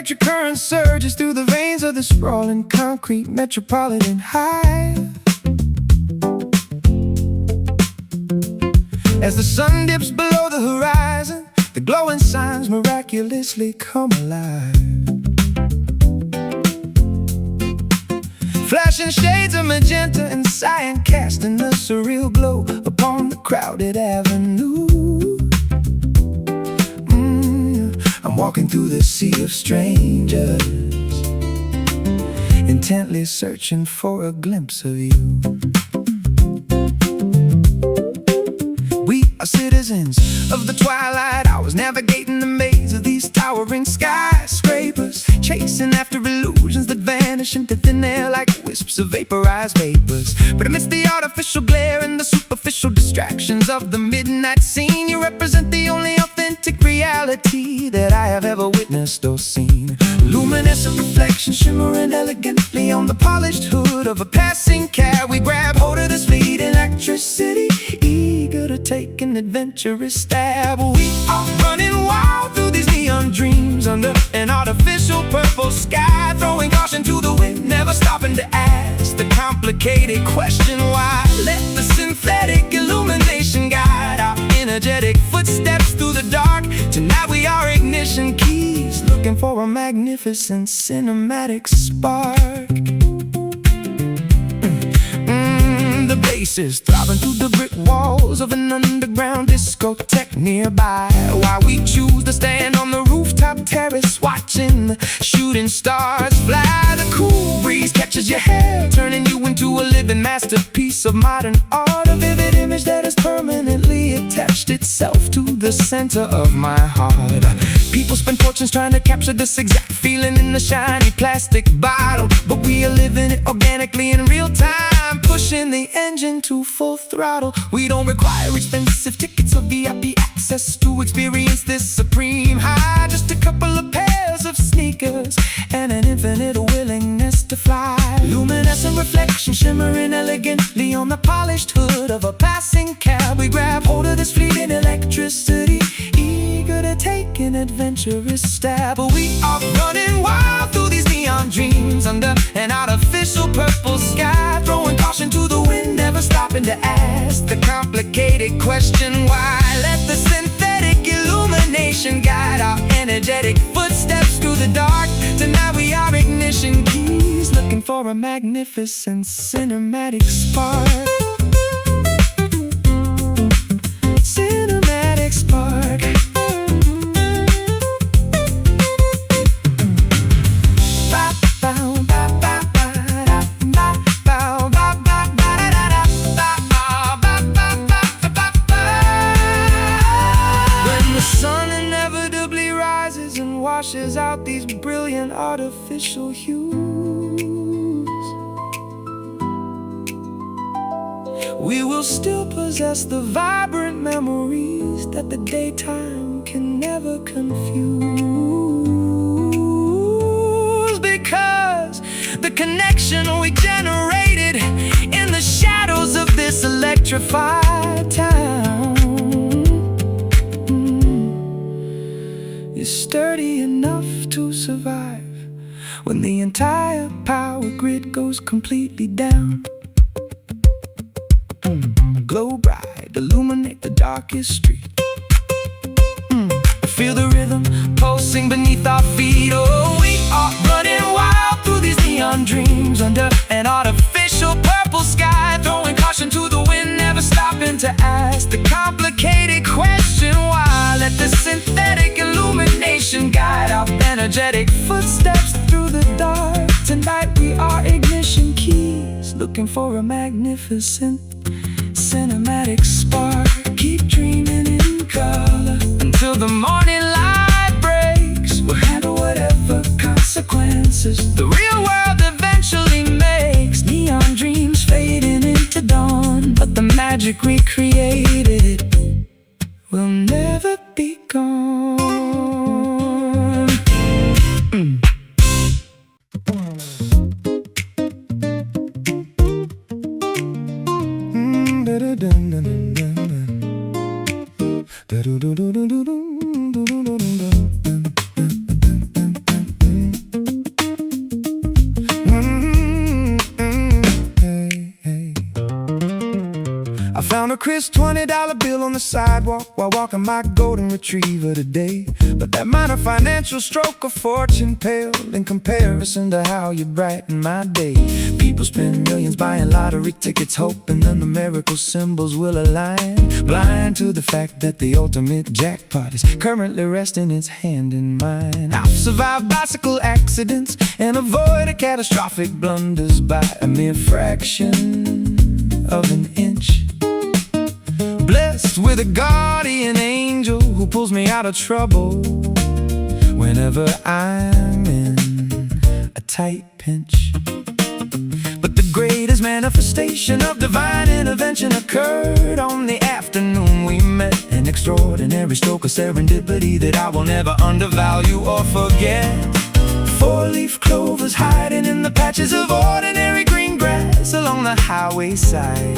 electric current surges through the veins of the sprawling concrete metropolitan hive. As the sun dips below the horizon, the glowing signs miraculously come alive. Flashing shades of magenta and cyan, casting a surreal glow upon the crowded avenue. I'm walking through the sea of strangers, intently searching for a glimpse of you. We are citizens of the twilight hours, navigating the maze of these towering skyscrapers, chasing after illusions that vanish into thin air like wisps of vaporized vapors. But amidst the artificial glare and the superficial distractions of the midnight scene, you represent the only authentic reality that I have ever witnessed or seen. Luminescent reflections shimmering elegantly on the polished hood of a passing cab. We grab hold of this fleeting electricity, eager to take an adventurous stab. We are running wild through these neon dreams under an artificial purple sky, throwing caution to the wind, never stopping to ask the complicated question why. Let the synthetic illumination guide our energetic footsteps through the dark. Tonight we are ignition keys, looking for a magnificent cinematic spark. The bass is throbbing through the brick walls of an underground discotheque nearby, while we choose to stand on the rooftop terrace, watching the shooting stars fly. The cool breeze catches your hair, turning you into a living masterpiece of modern art, a vivid image that has permanently attached itself to the center of my heart. People spend fortunes trying to capture this exact feeling in the shiny plastic bottle, but we are living it organically in real time, pushing the engine to full throttle. We don't require expensive tickets or VIP access to experience this supreme high. Just a couple of pairs of sneakers and an infinite willingness to fly. Luminescent reflections shimmering elegantly on the polished hood of a passing cab. We grab hold of this fleeting electricity, eager to take an adventurous stab. We are running wild through these neon dreams under an artificial purple sky, throwing caution to the wind, never stopping to ask the complicated question why. Let the synthetic illumination guide our energetic footsteps through the dark. Tonight we are ignition keys, looking for a magnificent cinematic spark. Cinematic spark. Washes out these brilliant artificial hues, we will still possess the vibrant memories that the daytime can never confuse, because the connection we generated in the shadows of this electrified town is sturdy enough to survive when the entire power grid goes completely down. Glow bright, illuminate the darkest street. Feel the rhythm pulsing beneath our feet. Oh, we are running wild through these neon dreams under an artificial purple sky, throwing caution to the wind, never stopping to ask the complicated question why. Let the synthetic illumination guide our energetic footsteps through the dark. Tonight we are ignition keys, looking for a magnificent cinematic spark. Keep dreaming in color until the morning light breaks. We'll handle whatever consequences the real world eventually makes. Neon dreams fading into dawn, but the magic we created will never be gone. crisp $20 bill on the sidewalk while walking my golden retriever today. But that minor financial stroke of fortune paled in comparison to how you brighten my day. People spend millions buying lottery tickets, hoping the numerical symbols will align, blind to the fact that the ultimate jackpot is currently resting its hand in mine. I've survived bicycle accidents and avoided catastrophic blunders by a mere fraction of an inch. Blessed with a guardian angel who pulls me out of trouble whenever I'm in a tight pinch. But the greatest manifestation of divine intervention occurred on the afternoon we met. An extraordinary stroke of serendipity that I will never undervalue or forget. Four-leaf clovers hiding in the patches of ordinary green grass along the highway side.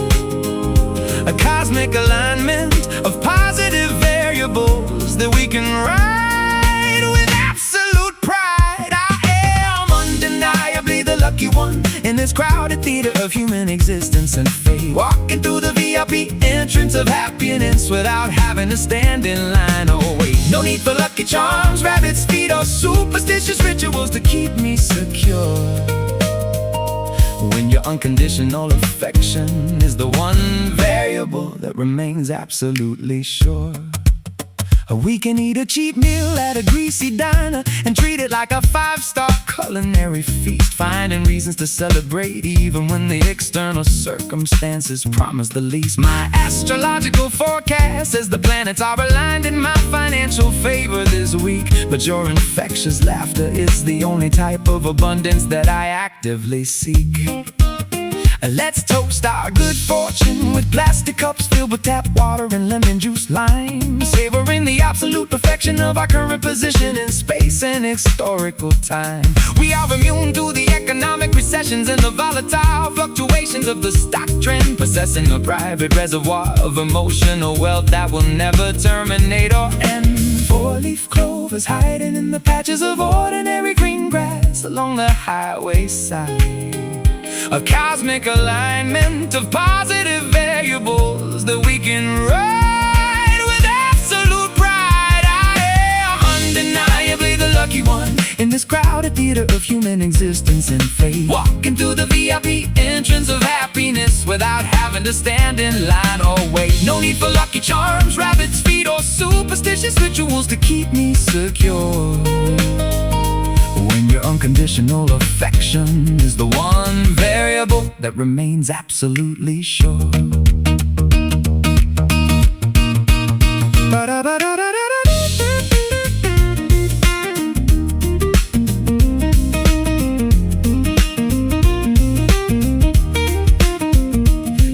A cosmic alignment of positive variables that we can ride with absolute pride. I am undeniably the lucky one in this crowded theater of human existence and fate, walking through the VIP entrance of happiness without having to stand in line or wait. No need for lucky charms, rabbit's feet, or superstitious rituals to keep me secure, when your unconditional affection is the one variable that remains absolutely sure. We can eat a cheap meal at a greasy diner and treat it like a 5-star culinary feast, finding reasons to celebrate even when the external circumstances promise the least. My astrological forecast says the planets are aligned in my financial favor this week, but your infectious laughter is the only type of abundance that I actively seek. Let's toast our good fortune with plastic cups filled with tap water and lemon juice lime, savoring the absolute perfection of our current position in space and historical time. We are immune to the economic recessions and the volatile fluctuations of the stock trend, possessing a private reservoir of emotional wealth that will never terminate or end. Four-leaf clovers hiding in the patches of ordinary green grass along the highway side. A cosmic alignment of positive variables that we can ride with absolute pride. I am undeniably the lucky one in this crowded theater of human existence and fate, walking through the VIP entrance of happiness without having to stand in line or wait. No need for lucky charms, rabbit's feet, or superstitious rituals to keep me secure, when your unconditional affection is the one variable that remains absolutely sure.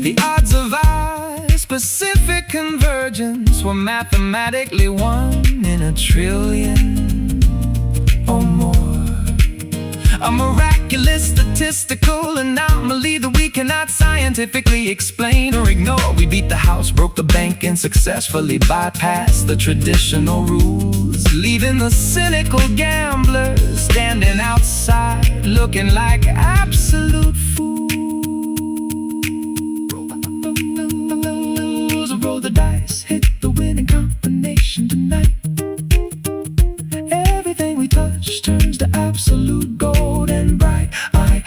The odds of our specific convergence were mathematically 1 in a trillion or more. A miraculous statistical anomaly that we cannot scientifically explain or ignore. We beat the house, broke the bank, and successfully bypassed the traditional rules, leaving the cynical gamblers standing outside looking like absolute fools. Roll the dice, hit the winning combination tonight. Everything we touch turns to absolute gold and bright. I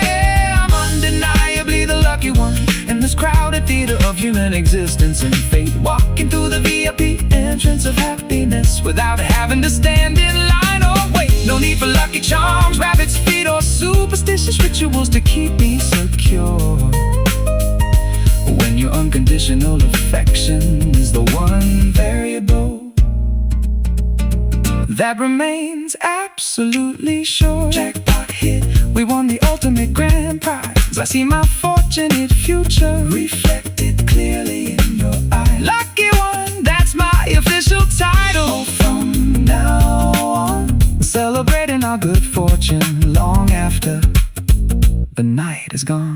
am undeniably the lucky one in this crowded theater of human existence and fate, walking through the VIP entrance of happiness without having to stand in line or wait. No need for lucky charms, rabbit's feet, or superstitious rituals to keep me secure, when your unconditional affection is the one variable that remains absolutely sure. Jackpot hit, we won the ultimate grand prize. I see my fortunate future reflected clearly in your eyes. Lucky one, that's my official title. From now on, celebrating our good fortune long after the night is gone.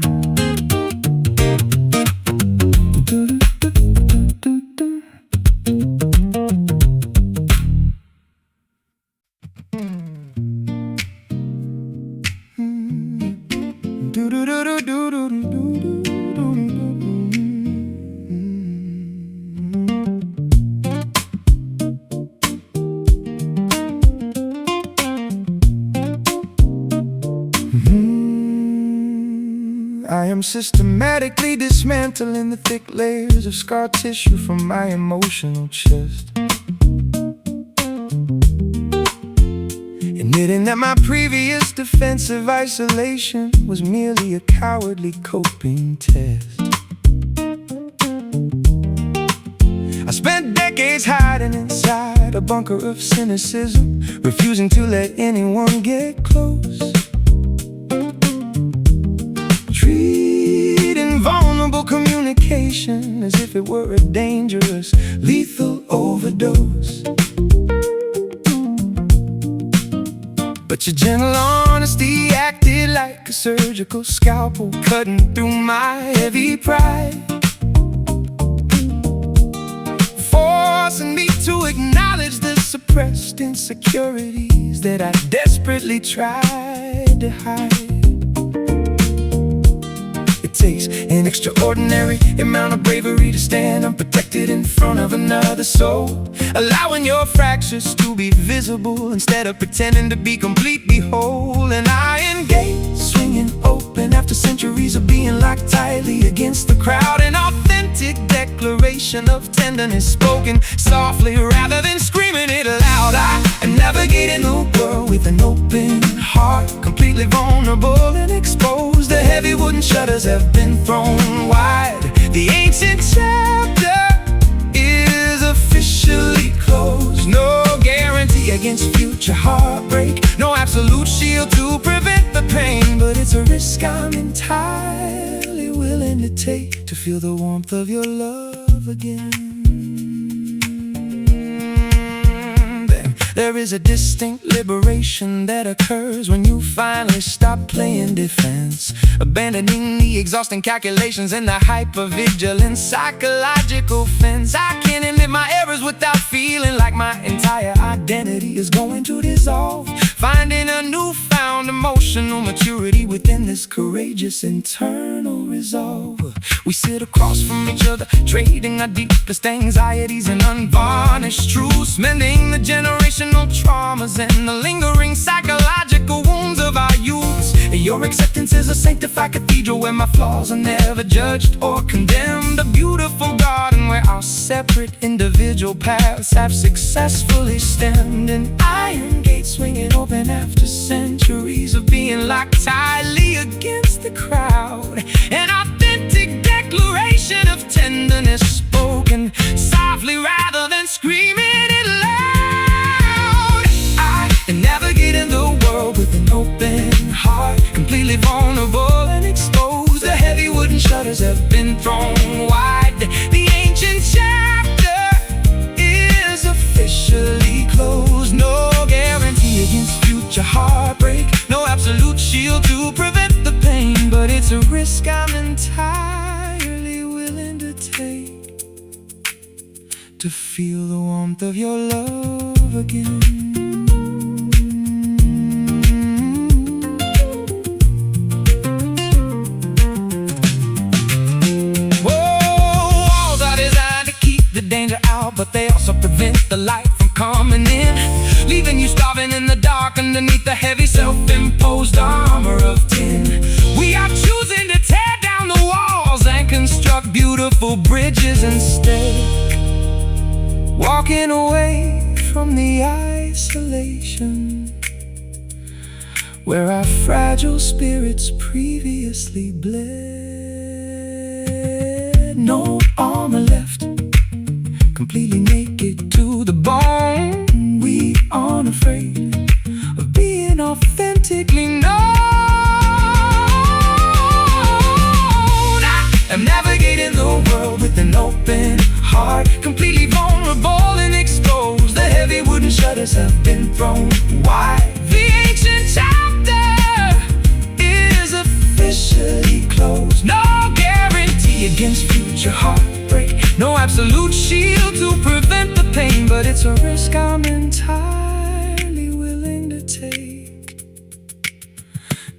I'm systematically dismantling the thick layers of scar tissue from my emotional chest, admitting that my previous defensive isolation was merely a cowardly coping test. I spent decades hiding inside a bunker of cynicism, refusing to let anyone get close, treating vulnerable communication as if it were a dangerous, lethal overdose. But your gentle honesty acted like a surgical scalpel, cutting through my heavy pride, forcing me to acknowledge the suppressed insecurities that I desperately tried to hide. It takes an extraordinary amount of bravery to stand unprotected in front of another soul, allowing your fractures to be visible instead of pretending to be completely whole. And I engage, swinging open after centuries of being locked tightly against the crowd, an authentic declaration of tenderness spoken softly rather than screaming it aloud. I am navigating the world with an open heart, completely vulnerable and exposed. The heavy wooden shutters have been thrown wide. The ancient chapter is officially closed. No guarantee against future heartbreak, no absolute shield to prevent the pain, but it's a risk I'm entirely willing to take to feel the warmth of your love again. There is a distinct liberation that occurs when you finally stop playing defense, abandoning the exhausting calculations and the hyper-vigilant psychological fence. I can't admit my errors without feeling like my entire identity is going to dissolve, finding a newfound emotional maturity within this courageous internal resolve. We sit across from each other, trading our deepest anxieties and unvarnished truths, mending the generational traumas and the lingering psychological wounds of our youths. Your acceptance is a sanctified cathedral where my flaws are never judged or condemned, a beautiful garden where our separate individual paths have successfully stemmed. An iron gate swinging open after centuries of being locked tightly against the crowd, an authentic declaration of tenderness spoken softly rather than screaming it loud. I am navigating the world with an open heart, completely vulnerable and exposed. The heavy wooden shutters have been thrown wide. The ancient chapter is officially closed. No guarantee against future heartbreak, no absolute shield to prevent the pain, but it's a risk I'm entirely willing to take to feel the warmth of your love again. Danger out, but they also prevent the light from coming in, leaving you starving in the dark underneath the heavy self-imposed armor of tin. We are choosing to tear down the walls and construct beautiful bridges instead, walking away from the isolation where our fragile spirits previously bled. No armor left, completely naked to the bone. We aren't afraid of being authentically known. I am navigating the world with an open heart, completely vulnerable and exposed. The heavy wooden shutters have been thrown wide. The ancient chapter is officially closed. No guarantee against future heartbreak, no absolute shield to prevent the pain, but it's a risk I'm entirely willing to take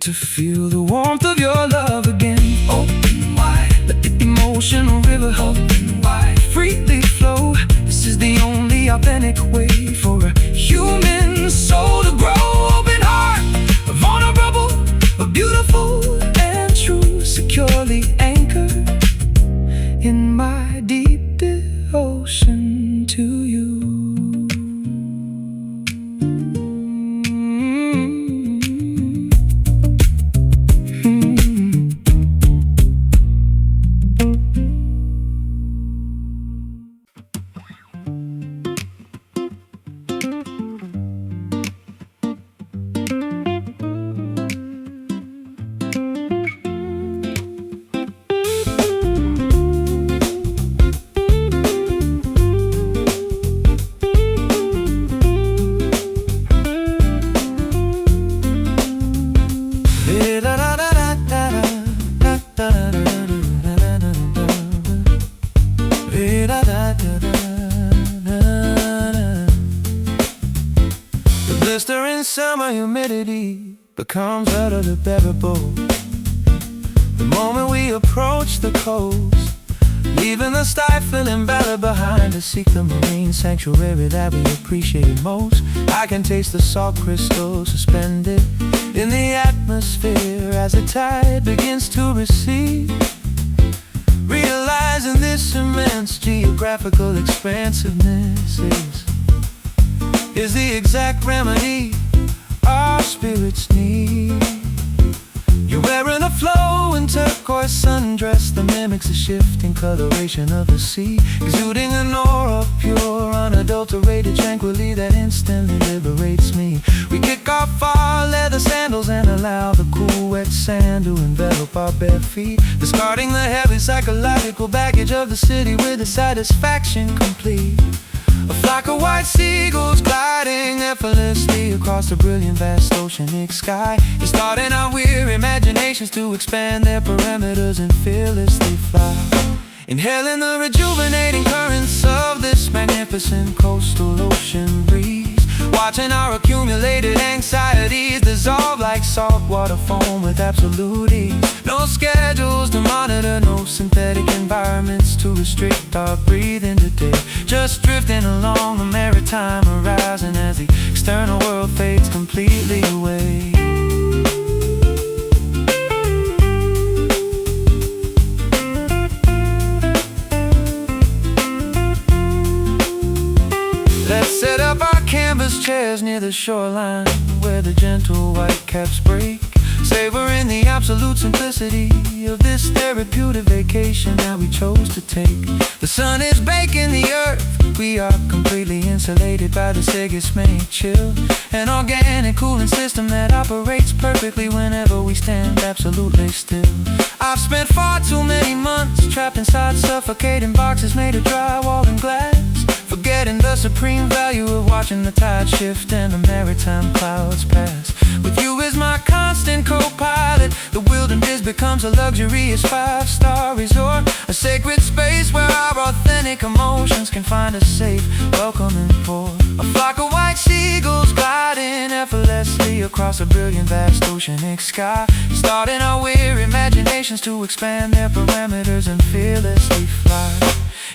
to feel the warmth of your love again. Open wide, let the emotional river open wide, freely flow. This is the only authentic way for a human soul to grow. Open heart, vulnerable, beautiful and true, securely The blistering summer humidity becomes utterly bearable the moment we approach the coast, leaving the stifling valley behind to seek the marine sanctuary that we appreciate most. I can taste the salt crystals suspended in the atmosphere as the tide begins to recede, realizing this immense geographical expansiveness is the exact remedy our spirits need. You're wearing a flowing turquoise sundress that mimics the shifting coloration of the sea, exuding an aura of pure, unadulterated tranquility that instantly liberates me. We kick off our leather sandals and allow the cool, wet sand to envelop our bare feet, discarding the heavy psychological baggage of the city with the satisfaction complete. A flock of white seagulls gliding effortlessly across the brilliant vast oceanic sky is starting our weary imaginations to expand their perimeters and fearlessly fly, inhaling the rejuvenating currents of this magnificent coastal ocean breeze, watching our accumulated anxieties dissolve like saltwater foam with absolute ease. No schedules to monitor, no synthetic environments to restrict our breathing today, just drifting along the maritime horizon as the external world fades completely away. Let's set up our canvas chairs near the shoreline where the gentle white caps break, savoring the absolute simplicity of this therapeutic vacation that we chose to take. The sun is baking the earth, we are completely insulated by the Sigismund chill, an organic cooling system that operates perfectly whenever we stand absolutely still. I've spent far too many months trapped inside suffocating boxes made of drywall and glass, forgetting the supreme value of watching the tide shift and the maritime clouds pass. With you as my constant co-pilot, the wilderness becomes a luxurious five-star resort, a sacred space where our authentic emotions can find a safe, welcoming port. A flock of white seagulls gliding effortlessly across a brilliant vast oceanic sky, starting our weary imaginations to expand their parameters and fearlessly fly,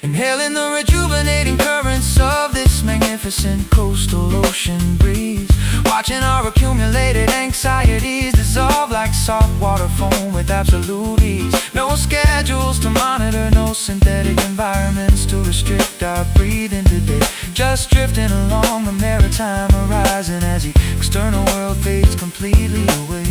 inhaling the rejuvenating currents of this magnificent coastal ocean breeze, watching our accumulated anxieties dissolve like saltwater foam with absolute ease. No schedules to monitor, no synthetic environments to restrict our breathing today, just drifting along the maritime horizon as the external world fades completely away.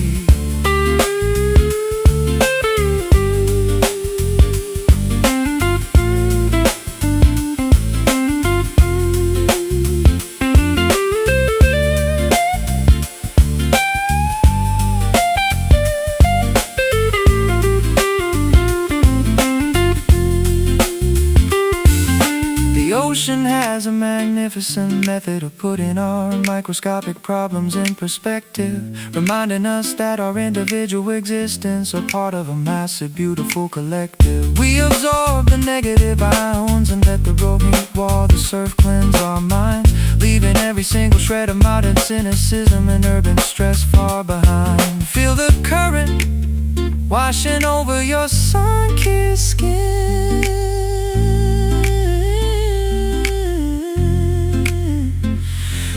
The ocean has a magnificent method of putting our microscopic problems in perspective, reminding us that our individual existence are part of a massive, beautiful collective. We absorb the negative ions and let the broken wall, the surf cleanse our minds, leaving every single shred of modern cynicism and urban stress far behind. Feel the current washing over your sun-kissed skin.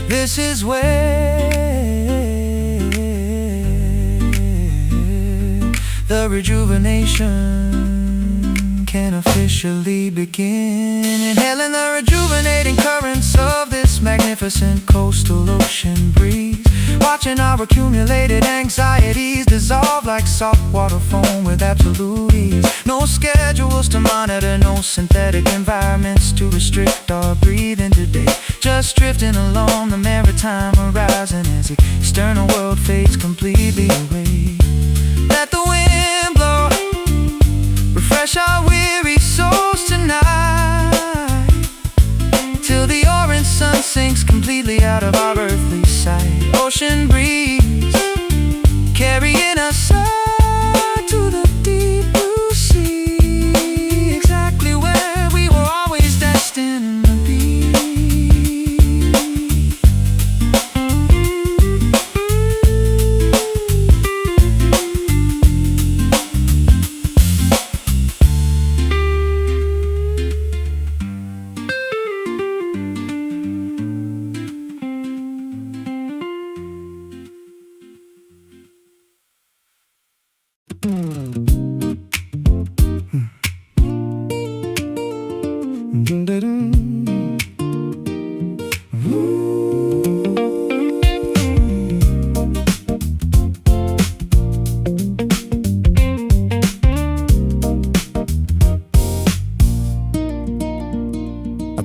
This is where the rejuvenation can officially begin. Inhaling the rejuvenating currents of this magnificent coastal ocean breeze, watching our accumulated anxieties dissolve like saltwater foam with absolute ease. No schedules to monitor, no synthetic environments to restrict our breathing today, just drifting along the maritime horizon as the external world fades completely away. Let the wind blow, refresh our weary souls tonight, till the orange sun sinks completely out of our earthly sight. Ocean breeze carrying us out to the deep blue sea, exactly where we were always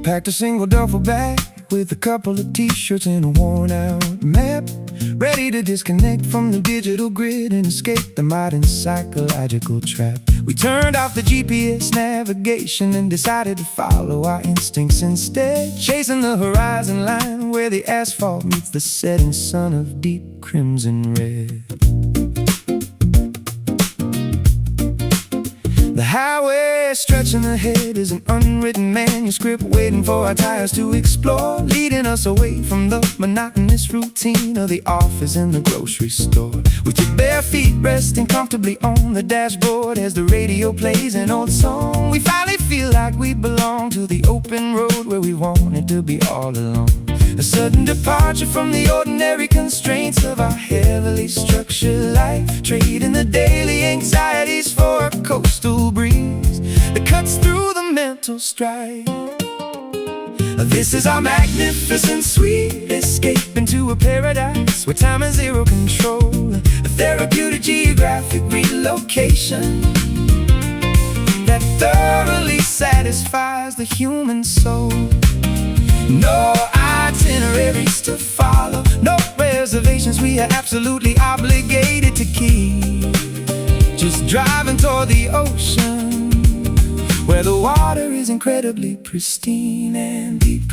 packed a single duffel bag with a couple of t-shirts and a worn-out map, ready to disconnect from the digital grid and escape the modern psychological trap. We turned off the GPS navigation and decided to follow our instincts instead, chasing the horizon line where the asphalt meets the setting sun of deep crimson red. The highway stretching ahead is an unwritten manuscript waiting for our tires to explore, leading us away from the monotonous routine of the office and the grocery store. With your bare feet resting comfortably on the dashboard as the radio plays an old song, we finally feel like we belong to the open road where we wanted to be all along. A sudden departure from the ordinary constraints of our heavily structured life, trading the daily anxieties for a coastal breeze that cuts through the mental strife. This is our magnificent sweet escape into a paradise where time has zero control, a therapeutic geographic relocation that thoroughly satisfies the human soul. No itineraries to follow, no reservations we are absolutely obligated to keep. Just driving toward the ocean, where the water is incredibly pristine and deep.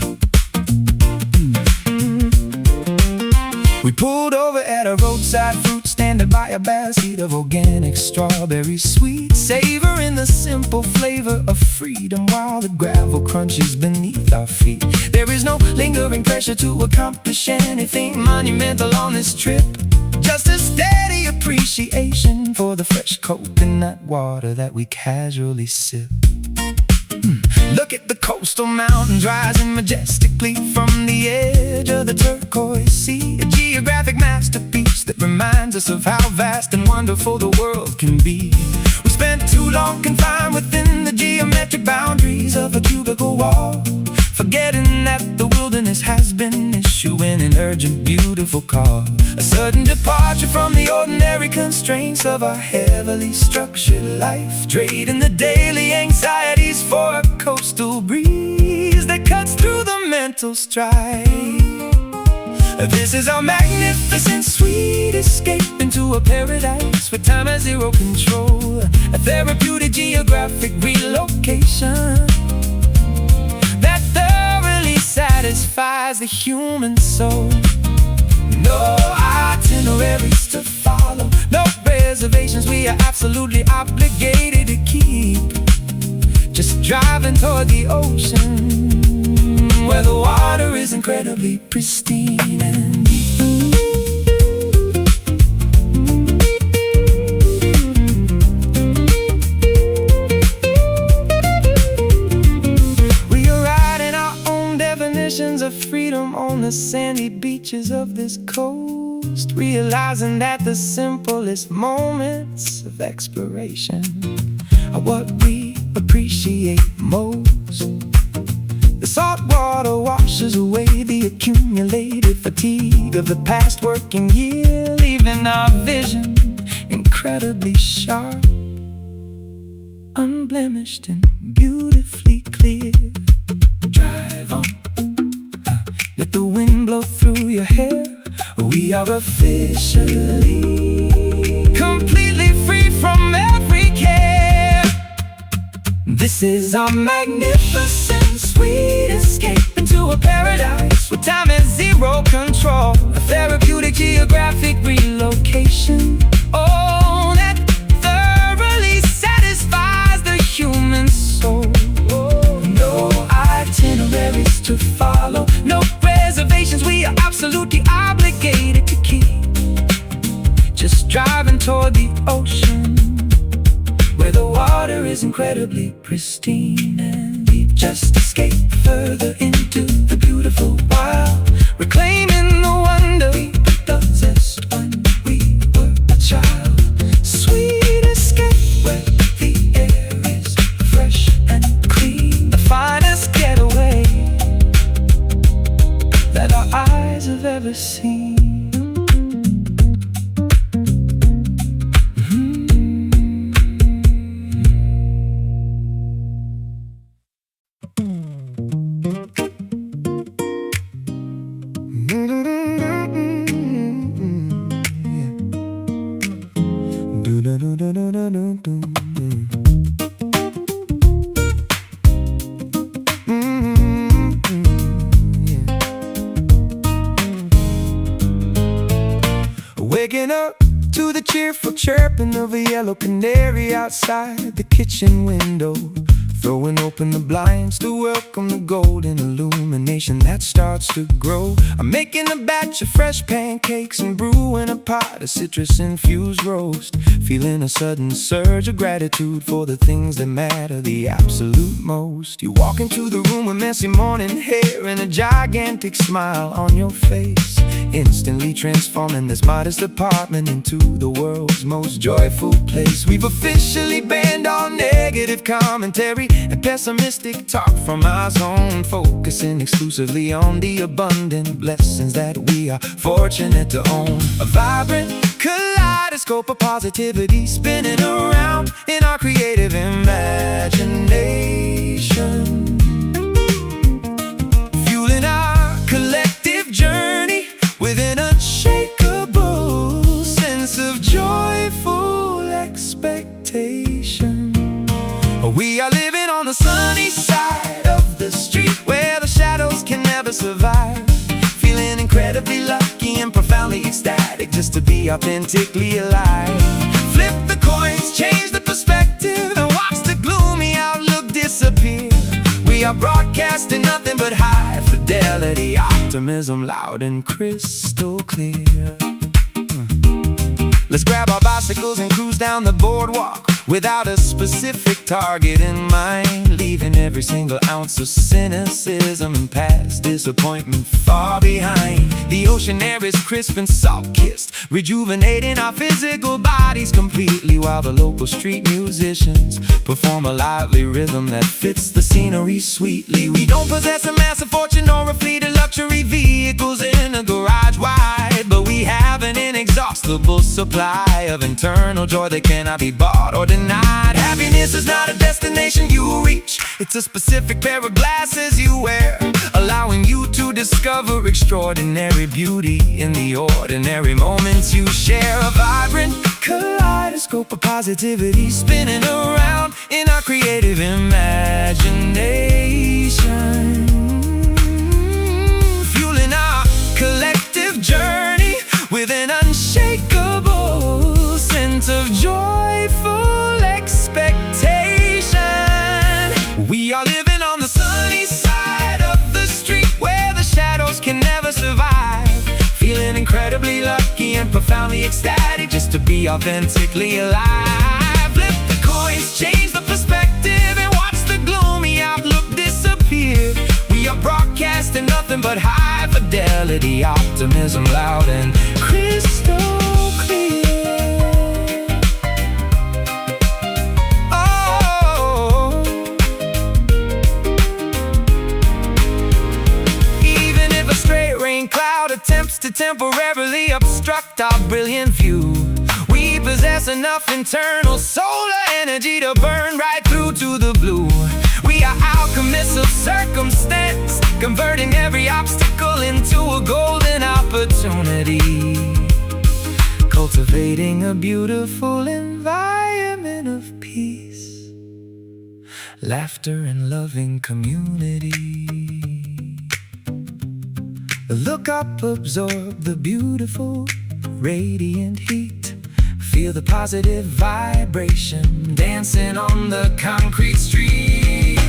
We pulled over at a roadside fruit stand to buy a basket of organic strawberries, sweet, savoring the simple flavor of freedom while the gravel crunches beneath our feet. There is no lingering pressure to accomplish anything monumental on this trip, just a steady appreciation for the fresh coconut water that we casually sip. Look at the coastal mountains rising majestically from the edge of the turquoise sea, a geographic masterpiece that reminds us of how vast and wonderful the world can be. We spent too long confined within the geometric boundaries of a cubicle wall, forgetting that the wilderness has been issuing an urgent, beautiful call. A sudden departure from the ordinary constraints of our heavily structured life, trading the daily anxieties for a coastal breeze that cuts through the mental strife. This is our magnificent sweet escape into a paradise where time has zero control, a therapeutic geographic relocation that thoroughly satisfies the human soul. No itineraries to follow, no reservations we are absolutely obligated to keep. Just driving toward the ocean, where the water is incredibly pristine and deep. Of freedom on the sandy beaches of this coast, realizing that the simplest moments of exploration are what we appreciate most. The salt water washes away the accumulated fatigue of the past working year, leaving our vision incredibly sharp, unblemished and beautifully clear. Drive on, let the wind blow through your hair. We are officially completely free from every care. This is our magnificent sweet escape into a paradise where time has zero control, a therapeutic geographic relocation, oh, that thoroughly satisfies the human soul. No itineraries to follow, no reservations we are absolutely obligated to keep. Just driving toward the ocean, where the water is incredibly pristine and deep. Just escape further into the beautiful wild, reclaiming the wonder we possessed when we were a child. Sweet escape where the air is fresh and clean, the finest getaway that our eyes have ever seen. cheerful chirping of a yellow canary outside the kitchen window, throwing open the blinds to welcome the golden illumination that starts to grow. I'm making a batch of fresh pancakes and brewing a pot of citrus-infused roast, feeling a sudden surge of gratitude for the things that matter the absolute most. You walk into the room with messy morning hair and a gigantic smile on your face, instantly transforming this modest apartment into the world's most joyful place. We've officially banned all negative commentary and pessimistic talk from our zone, focusing exclusively on the abundant blessings that we are fortunate to own. A vibrant kaleidoscope of positivity spinning around in our creative imagination, fueling our collective journey with an unshakable sense of joyful expectation. We are living on the sunny side of the street where the shadows can never survive, feeling incredibly lucky and profoundly ecstatic just to be authentically alive. Flip the coins, change the perspective, and watch the gloomy outlook disappear. We are broadcasting nothing but high fidelity optimism, loud and crystal clear. Let's grab our bicycles and cruise down the boardwalk without a specific target in mind, leaving every single ounce of cynicism and past disappointment far behind. The ocean air is crisp and salt-kissed, rejuvenating our physical bodies completely, while the local street musicians perform a lively rhythm that fits the scenery sweetly. We don't possess a massive fortune or a fleet of luxury vehicles in a garage wide, but we have an inexhaustible supply of internal joy that cannot be bought or denied. Happiness is not a destination you reach, it's a specific pair of glasses you wear, allowing you to discover extraordinary beauty in the ordinary moments you share. A vibrant kaleidoscope of positivity spinning around in our creative imagination, fueling our collective journey with an unshakable sense of joyful expectation. We are living on the sunny side of the street where the shadows can never survive, feeling incredibly lucky and profoundly ecstatic just to be authentically alive. Flip the coins, change the perspective, and watch the gloomy outlook disappear. We are broadcasting nothing but high fidelity optimism, loud and crystal clear. Oh, even if a straight rain cloud attempts to temporarily obstruct our brilliant view, we possess enough internal solar energy to burn right through to the blue. We are alchemists of circumstance, converting every obstacle into a golden opportunity, cultivating a beautiful environment of peace, laughter and loving community. Look up, absorb the beautiful, radiant heat, feel the positive vibration dancing on the concrete street.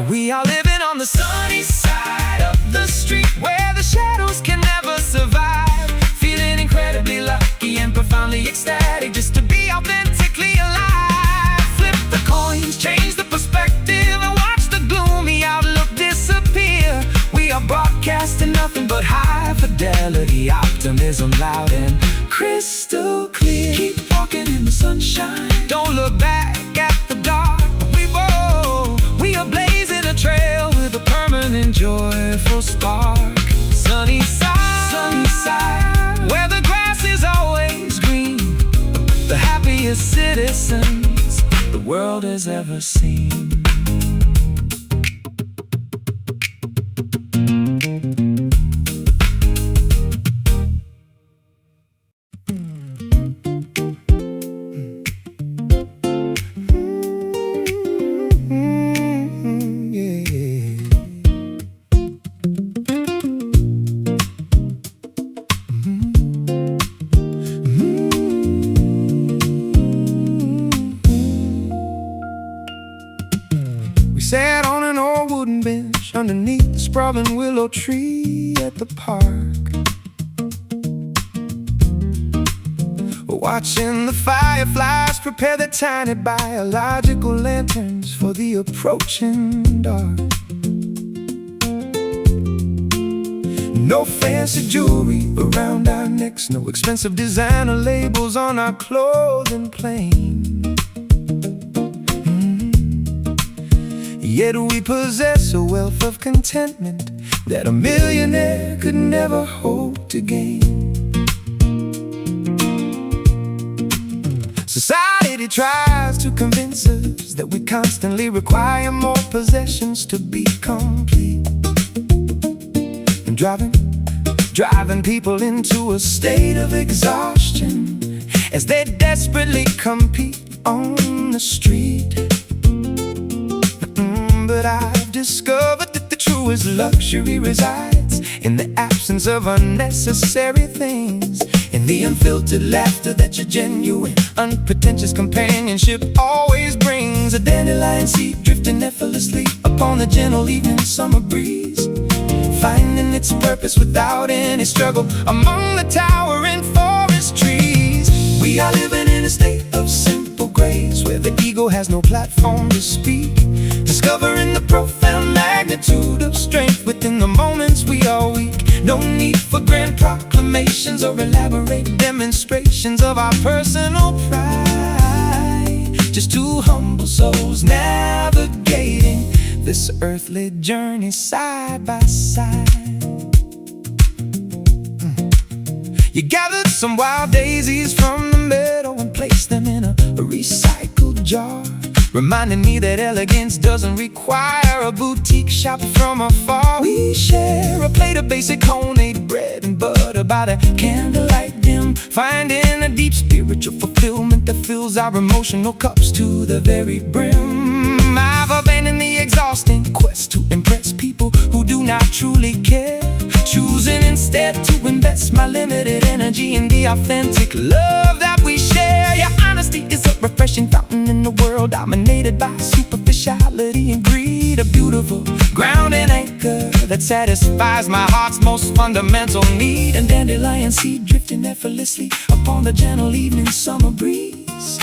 We are living on the sunny side of the street where the shadows can never survive, feeling incredibly lucky and profoundly ecstatic just to be authentically alive. Flip the coins, change the perspective, and watch the gloomy outlook disappear. We are broadcasting nothing but high fidelity optimism, loud and crystal clear. Keep walking in the sunshine, don't look back at the dark. We are blazing a trail with a permanent joyful spark. Sunny side, where the grass is always green, the happiest citizens the world has ever seen. underneath the sprawling willow tree at the park, watching the fireflies prepare their tiny biological lanterns for the approaching dark. No fancy jewelry around our necks, no expensive designer labels on our clothing plain. Yet we possess a wealth of contentment that a millionaire could never hope to gain. Society tries to convince us that we constantly require more possessions to be complete, and driving people into a state of exhaustion as they desperately compete on the street. But I've discovered that the truest luxury resides in the absence of unnecessary things, in the unfiltered laughter that your genuine, unpretentious companionship always brings. A dandelion seed drifting effortlessly upon the gentle evening summer breeze, finding its purpose without any struggle among the towering forest trees. We are living in a state of simple grace, where the ego has no platform to speak, discovering the profound magnitude of strength within the moments we are weak. No need for grand proclamations or elaborate demonstrations of our personal pride, just two humble souls navigating this earthly journey side by side. You gathered some wild daisies from the meadow and placed them in a recycled jar, reminding me that elegance doesn't require a boutique shop from afar. We share a plate of basic homemade bread and butter by the candlelight dim, finding a deep spiritual fulfillment that fills our emotional cups to the very brim. I've abandoned the exhausting quest to impress people who do not truly care, choosing instead to invest my limited energy in the authentic love that we share. Your honesty is a refreshing fountain in a world dominated by superficiality and greed, a beautiful grounding anchor that satisfies my heart's most fundamental need. And dandelion seed drifting effortlessly upon the gentle evening summer breeze,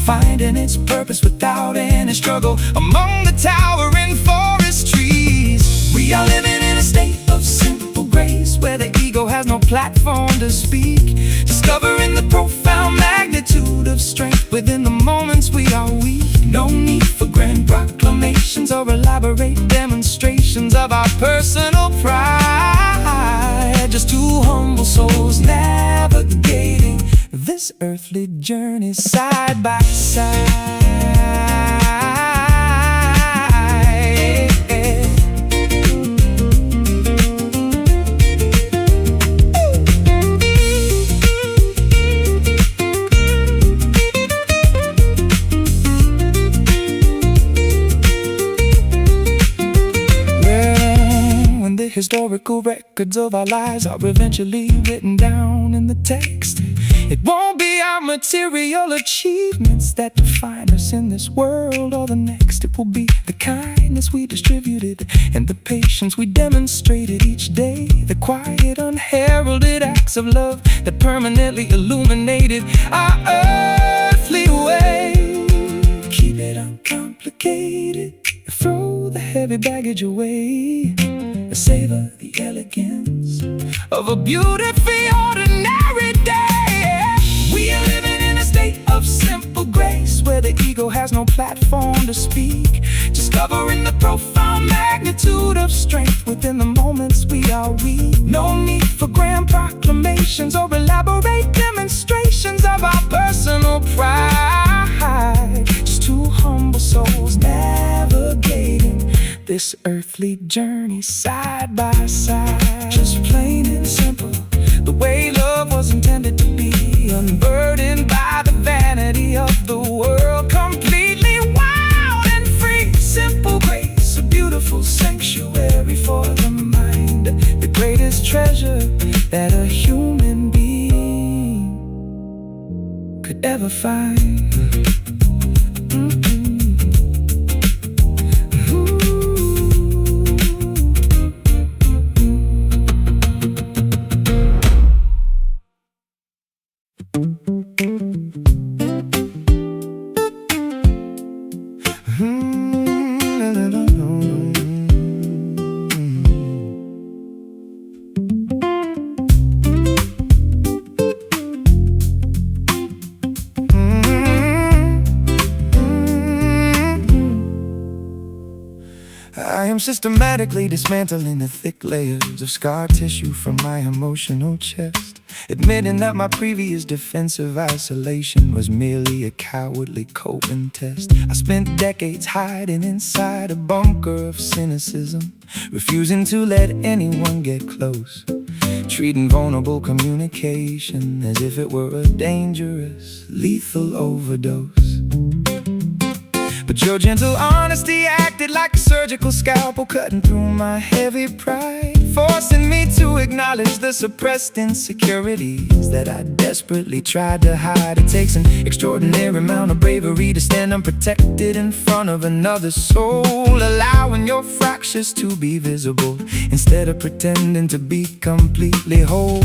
finding its purpose without any struggle among the towering forest trees. We are living in a state of simple grace, where the ego has no platform to speak, discovering the profound magnitude of strength within the moments we are weak. No need for grand proclamations or elaborate demonstrations of our personal pride, just two humble souls navigating this earthly journey side by side. Historical records of our lives are eventually written down in the text. It won't be our material achievements that define us in this world or the next. It will be the kindness we distributed and the patience we demonstrated each day, the quiet, unheralded acts of love that permanently illuminated our earthly way. Keep it uncomplicated, throw the heavy baggage away, savor the elegance of a beautifully ordinary day. We are living in a state of simple grace, where the ego has no platform to speak, discovering the profound magnitude of strength within the moments we are weak. No need for grand proclamations or elaborate demonstrations of our personal pride, just two humble souls navigating this earthly journey side by side. Just plain and simple, the way love was intended to be, unburdened by the vanity of the world, completely wild and free. Simple grace, a beautiful sanctuary for the mind, the greatest treasure that a human being could ever find. I am systematically dismantling the thick layers of scar tissue from my emotional chest, admitting that my previous defensive isolation was merely a cowardly coping test. I spent decades hiding inside a bunker of cynicism, refusing to let anyone get close, treating vulnerable communication as if it were a dangerous, lethal overdose. But your gentle honesty acted like a surgical scalpel, cutting through my heavy pride, forcing me to acknowledge the suppressed insecurities that I desperately tried to hide. It takes an extraordinary amount of bravery to stand unprotected in front of another soul, allowing your fractures to be visible instead of pretending to be completely whole.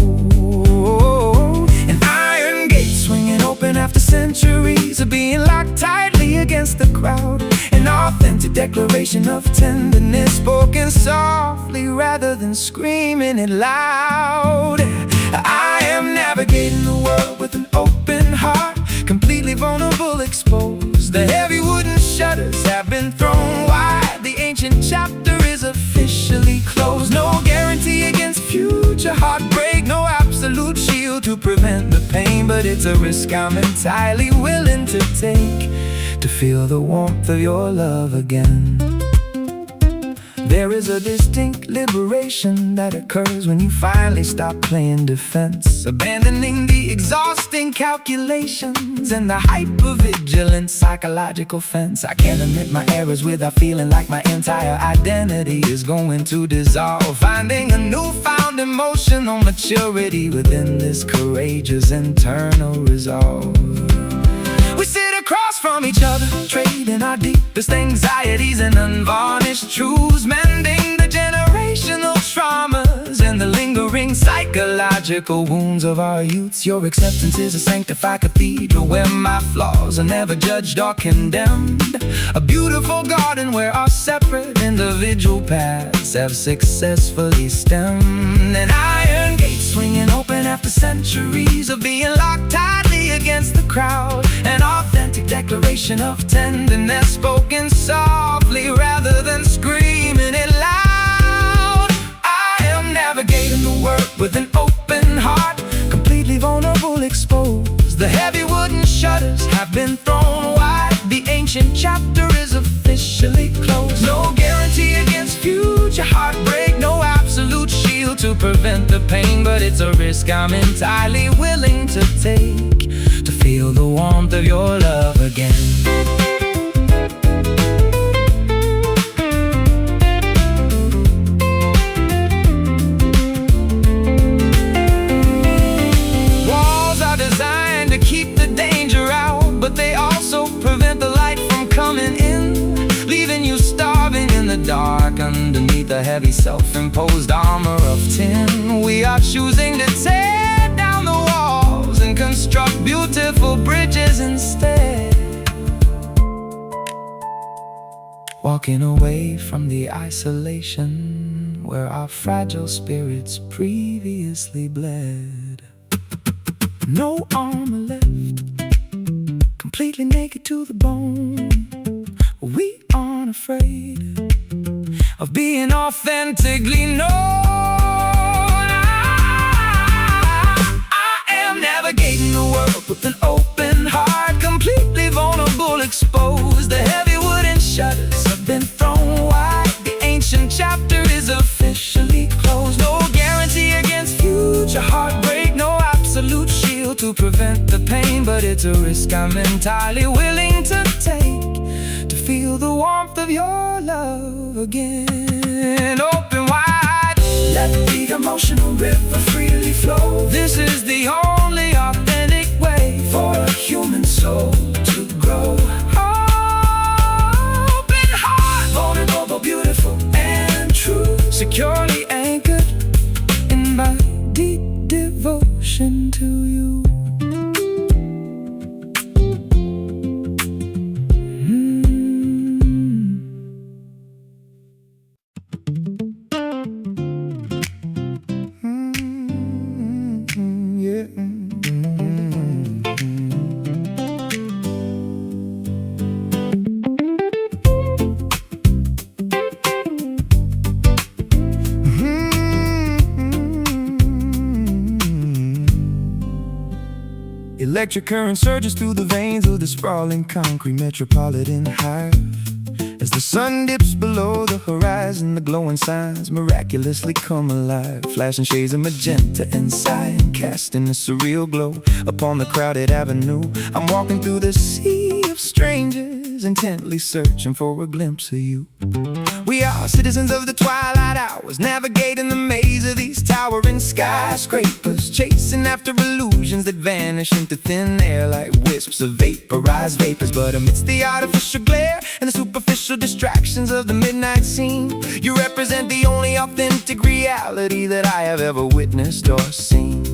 An iron gate swinging open after centuries of being locked tightly against the crowd, an authentic declaration of tenderness spoken softly rather than screaming it loud. I am navigating the world with an open heart, completely vulnerable, exposed. The heavy wooden shutters have been thrown wide, the ancient chapter is officially closed. No guarantee against future heartbreak, no absolute shield to prevent the pain, but it's a risk I'm entirely willing to take, to feel the warmth of your love again. There is a distinct liberation that occurs when you finally stop playing defense, abandoning the exhausting calculations and the hyper-vigilant psychological fence. I can't admit my errors without feeling like my entire identity is going to dissolve, finding a newfound emotional maturity within this courageous internal resolve. We sit across from each other, trading our deepest anxieties and unvarnished truths, mending the generational traumas and the lingering psychological wounds of our youths. Your acceptance is a sanctified cathedral where my flaws are never judged or condemned, a beautiful garden where our separate individual paths have successfully stemmed. An iron gate swinging open after centuries of being locked tightly against the crowd, an authentic declaration of tenderness spoken softly rather than screaming it loud. I am navigating the world with an open heart, completely vulnerable, exposed. The heavy wooden shutters have been thrown wide, the ancient chapter is officially closed. No guarantee against future heartbreak, no absolute shield to prevent the pain, but it's a risk I'm entirely willing to take, to feel the warmth of your love again. Walls are designed to keep the danger out, but they also prevent the light from coming in, leaving you starving in the dark underneath a heavy self-imposed armor of tin. We are choosing to tear down the walls and construct beautiful bridges instead, walking away from the isolation where our fragile spirits previously bled. No armor left, completely naked to the bone. We aren't afraid of being authentically known. I am navigating the world with an open heart, completely vulnerable, exposed. The heavy wooden shutters have been thrown wide, the ancient chapter is officially closed. No guarantee against future heartbreak, no absolute shield to prevent the pain, but it's a risk I'm entirely willing to take, to feel the warmth of your love again. Open wide, let the emotional river freely flow. This is the only authentic way for a human soul to grow. Open heart, vulnerable, beautiful and true, securely anchored in my deep devotion to you. Electric current surges through the veins of the sprawling concrete metropolitan hive. As the sun dips below the horizon, the glowing signs miraculously come alive, flashing shades of magenta and cyan, casting a surreal glow upon the crowded avenue. I'm walking through the sea of strangers, intently searching for a glimpse of you. We are citizens of the twilight hours, navigating the maze of these towering skyscrapers, chasing after illusions that vanish into thin air like wisps of vaporized vapors. But amidst the artificial glare and the superficial distractions of the midnight scene, you represent the only authentic reality that I have ever witnessed or seen.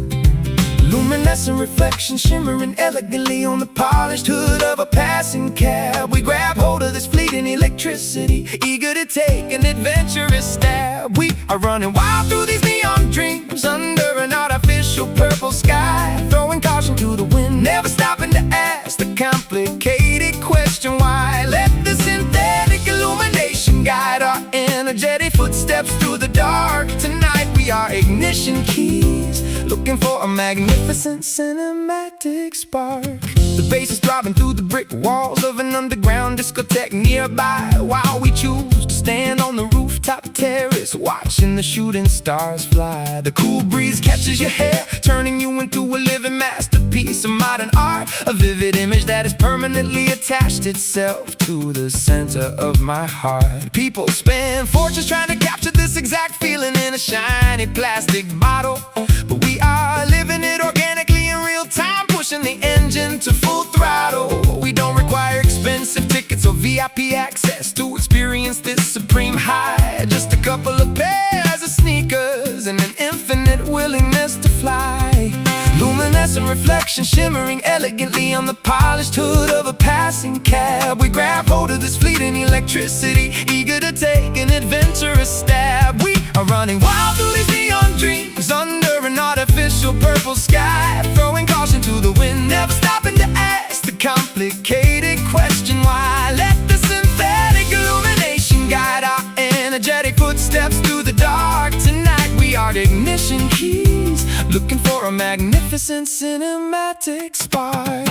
Luminescent reflection shimmering elegantly on the polished hood of a passing cab. We grab hold of this fleeting electricity, eager to take an adventurous stab. We are running wild through these neon dreams, under an artificial purple sky, throwing caution to the wind, never stopping to ask the complicated question why. Let the synthetic illumination guide our energetic footsteps through the dark. Tonight we are ignition keys, looking for a magnificent cinematic spark. The bass is throbbing through the brick walls of an underground discotheque nearby, while we choose to stand on the rooftop terrace, watching the shooting stars fly. The cool breeze catches your hair, turning you into a living masterpiece of modern art, a vivid image that has permanently attached itself to the center of my heart. People spend fortunes trying to capture this exact feeling in a shiny plastic bottle, but we are living it organically in real time, pushing the engine to full throttle. We don't require expensive tickets or VIP access to experience this supreme high. Just a couple of pairs of sneakers and an infinite willingness to fly. Luminescent reflection shimmering elegantly on the polished hood of a passing cab. We grab hold of this fleeting electricity, eager to take an adventurous stab. We are running wild through these neon dreams, under an artificial purple sky, throwing caution to the wind, never stopping to ask the complicated question why. Let the synthetic illumination guide our energetic footsteps through the dark. Tonight we are ignition keys, looking for a magnificent cinematic spark.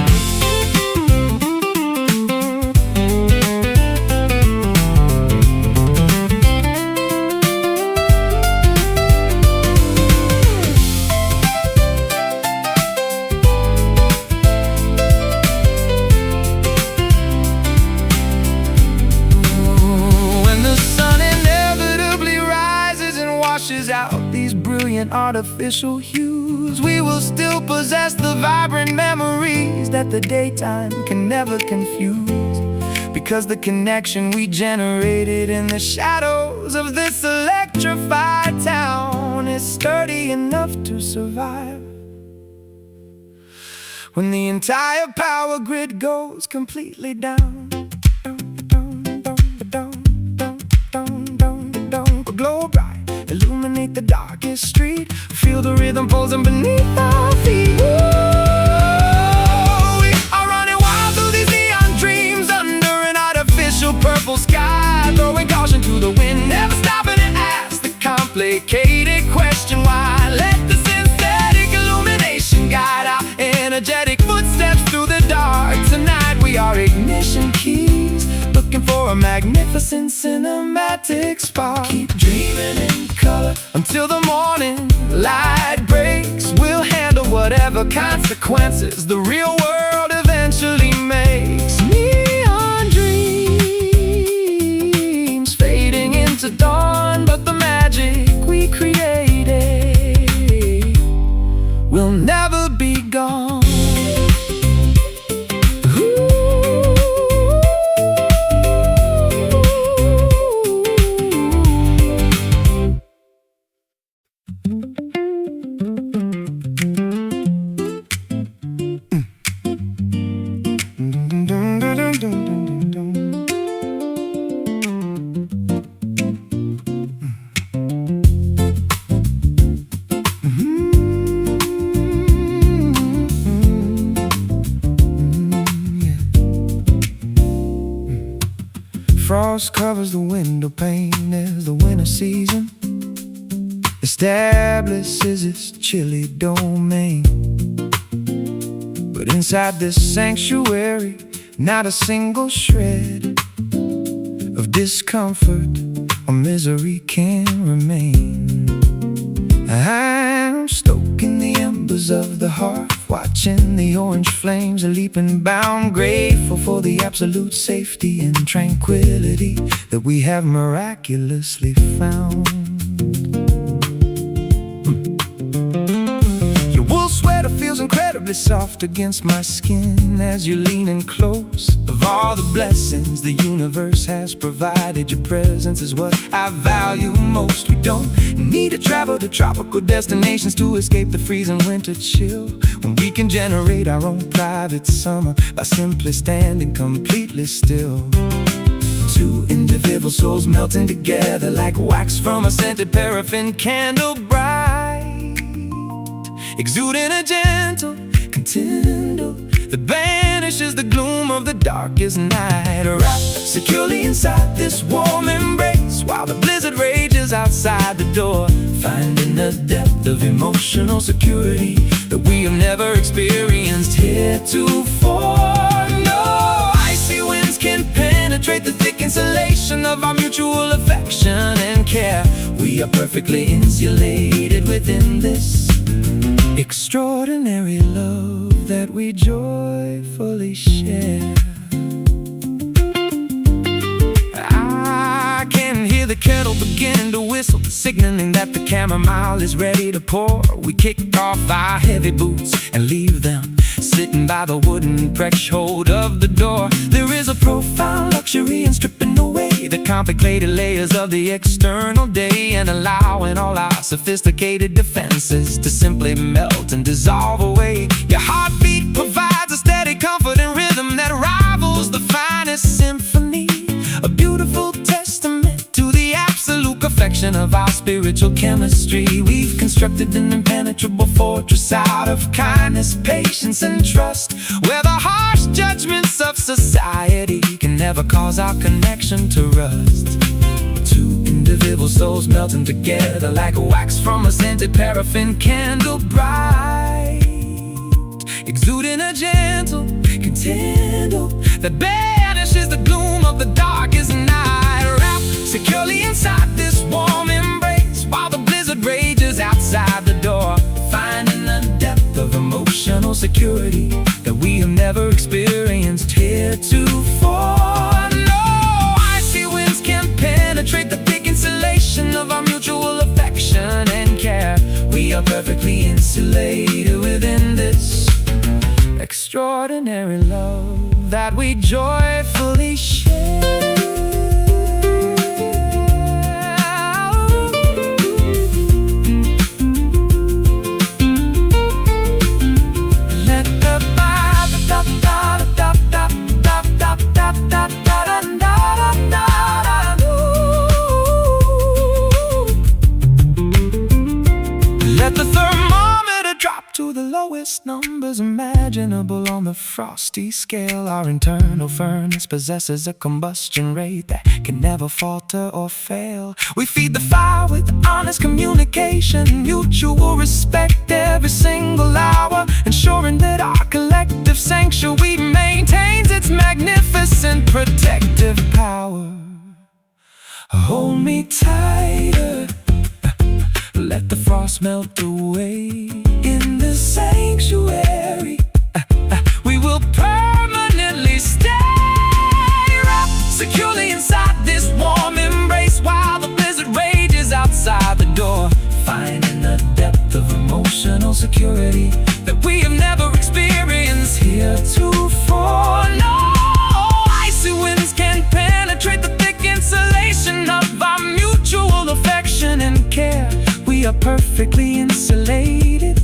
Out these brilliant artificial hues, we will still possess the vibrant memories that the daytime can never confuse, because the connection we generated in the shadows of this electrified town is sturdy enough to survive when the entire power grid goes completely down. Glow bright, illuminate the darkest street, feel the rhythm pulsing beneath our feet. Ooh, we are running wild through these neon dreams, under an artificial purple sky, throwing caution to the wind, never stopping to ask the complicated question why. Let the synthetic illumination guide our energetic footsteps through the dark. Tonight we are ignition keys, looking for a magnificent cinematic spark. Keep dreaming in color until the morning light breaks. We'll handle whatever consequences the real world eventually makes. Neon dreams fading into dawn, but the magic we created will never be gone. Frost covers the window pane as the winter season establishes its chilly domain. But inside this sanctuary, not a single shred of discomfort or misery can remain. I'm stoking the embers of the hearth, watching the orange flames leap and bound, grateful for the absolute safety and tranquility that we have miraculously found. Your wool sweater feels incredibly soft against my skin as you're leaning close. Of all the blessings the universe has provided, your presence is what I value most. We don't need to travel to tropical destinations to escape the freezing winter chill, when we can generate our own private summer by simply standing completely still. Two individual souls melting together like wax from a scented paraffin candle, bright, exuding a gentle contendo that banishes the gloom of the darkest night. Wrapped securely inside this warm embrace while the blizzard rages outside the door, finding a depth of emotional security that we have never experienced heretofore. No icy winds can penetrate the thick insulation of our mutual affection and care. We are perfectly insulated within this extraordinary love that we joyfully share. I can hear the kettle beginning to whistle, signaling that the chamomile is ready to pour. We kick off our heavy boots and leave them sitting by the wooden threshold of the door. There is a profound luxury in stripping away the complicated layers of the external day and allowing all our sophisticated defenses to simply melt and dissolve away. Your heartbeat provides a steady comfort and rhythm that rivals the finest symphony, a beautiful testament to the absolute perfection of our spiritual chemistry. We've constructed an impenetrable fortress out of kindness, patience, and trust, where the harsh judgments of society can never cause our connection to rust. Two individual souls melting together like wax from a scented paraffin candle, bright, exuding a gentle contendo that banishes the gloom of the darkest night. Wrapped securely inside this warm embrace while the blizzard rages outside the door, finding a depth of emotional security that we have never experienced heretofore. No icy winds can penetrate the thick insulation of our mutual affection and care. We are perfectly insulated within this extraordinary love that we joyfully share. Let the thermometer drop to the lowest numbers imaginable on the frosty scale. Our internal furnace possesses a combustion rate that can never falter or fail. We feed the fire with honest communication, mutual respect every single hour, ensuring that our collective sanctuary maintains its magnificent protective power. Hold me tighter, let the frost melt away in the sanctuary. We will permanently stay wrapped securely inside this warm embrace while the blizzard rages outside the door, finding a depth of emotional security that we have never experienced heretofore. No icy winds can penetrate the thick insulation of our mutual affection and care. We are perfectly insulated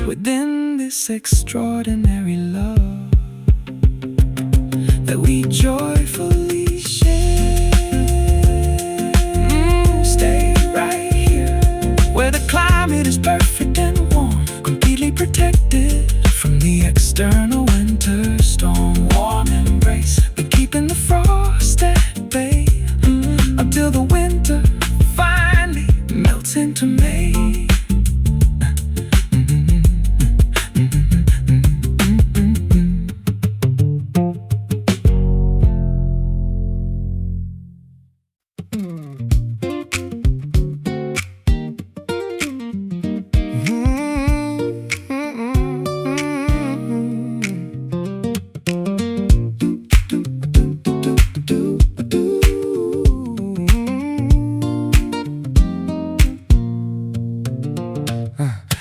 within this extraordinary love that we joyfully share. Stay right here, where the climate is perfect and warm, completely protected from the external winter storm. Warm embrace, but keeping the frost at bay until the winter finally melts into May.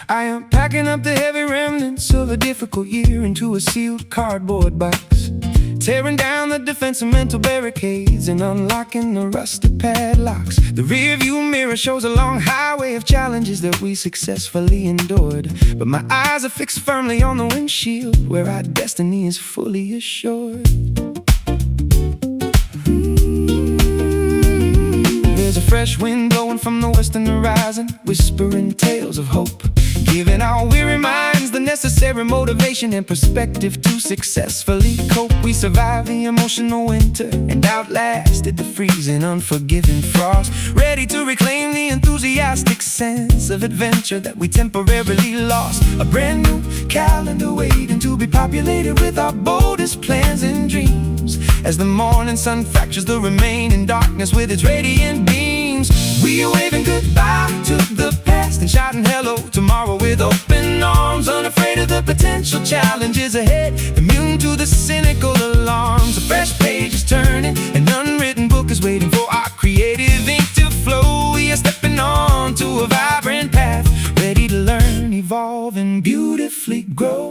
I am packing up the heavy remnants of a difficult year into a sealed cardboard box, tearing down the defense of mental barricades and unlocking the rusted padlocks. The rearview mirror shows a long highway of challenges that we successfully endured, but my eyes are fixed firmly on the windshield where our destiny is fully assured. There's a fresh wind blowing from the western horizon, whispering tales of hope, giving our weary minds the necessary motivation and perspective to successfully cope. We survived the emotional winter and outlasted the freezing, unforgiving frost, ready to reclaim the enthusiastic sense of adventure that we temporarily lost. A brand new calendar waiting to be populated with our boldest plans and dreams. As the morning sun fractures the remaining darkness with its radiant beams, we are waving goodbye to the past and shouting hello tomorrow with open arms, unafraid of the potential challenges ahead, immune to the cynical alarms. A fresh page is turning, an unwritten book is waiting for our creative ink to flow. We are stepping on to a vibrant path, ready to learn, evolve, and beautifully grow.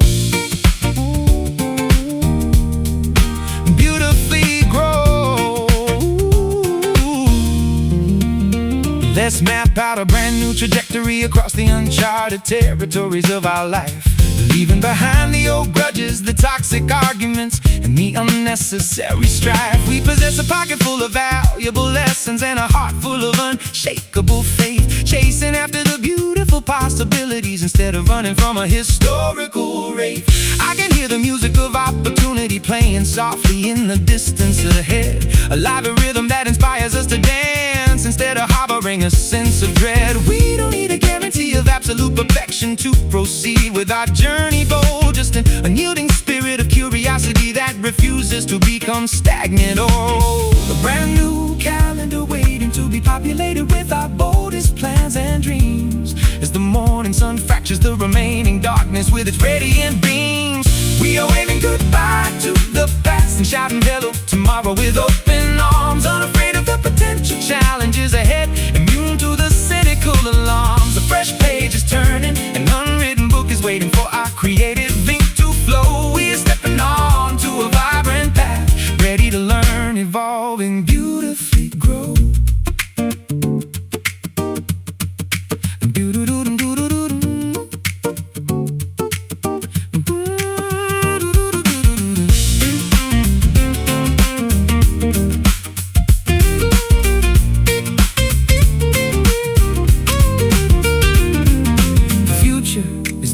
Let's map out a brand new trajectory across the uncharted territories of our life, leaving behind the old grudges, the toxic arguments, and the unnecessary strife. We possess a pocket full of valuable lessons and a heart full of unshakable faith, chasing after the beautiful possibilities instead of running from a historical wraith. I can hear the music of opportunity playing softly in the distance ahead, a lively rhythm that inspires us to dance instead of harboring a sense of dread. We don't need a guarantee of absolute perfection to proceed with our journey bold, just an unyielding spirit of curiosity that refuses to become stagnant or old. A brand new calendar waiting to be populated with our boldest plans and dreams. As the morning sun fractures the remaining darkness with its radiant beams, we are waving goodbye to the past and shouting hello tomorrow with open arms, unafraid of the potential challenges ahead, immune to the cynical alarms. A fresh page is turning, an unwritten book is waiting for our creative ink to flow. We are stepping on to a vibrant path, ready to learn, evolve, and beautifully grow.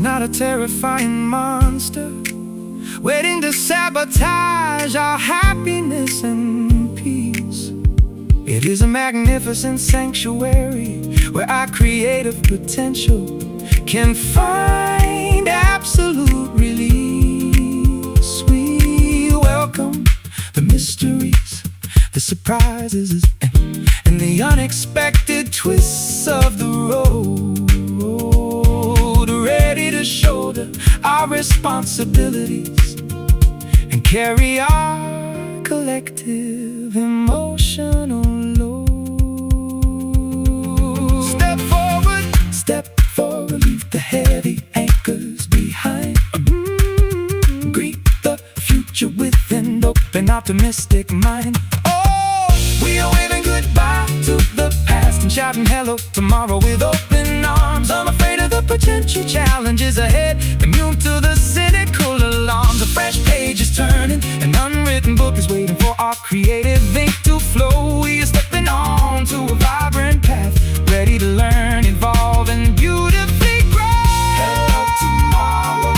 Not a terrifying monster waiting to sabotage our happiness and peace. It is a magnificent sanctuary where our creative potential can find absolute release. We welcome the mysteries, the surprises, and the unexpected twists of the road, ready to shoulder our responsibilities and carry our collective emotional load. Step forward, leave the heavy anchors behind. Greet the future with an open, optimistic mind. Oh, we are waving goodbye to the past and shouting hello tomorrow with open arms, unafraid of the potential challenges ahead, immune to the cynical alarms. A fresh page is turning, an unwritten book is waiting for our creative ink to flow. We are stepping on to a vibrant path, ready to learn, evolve, and beautifully grow. Hello tomorrow,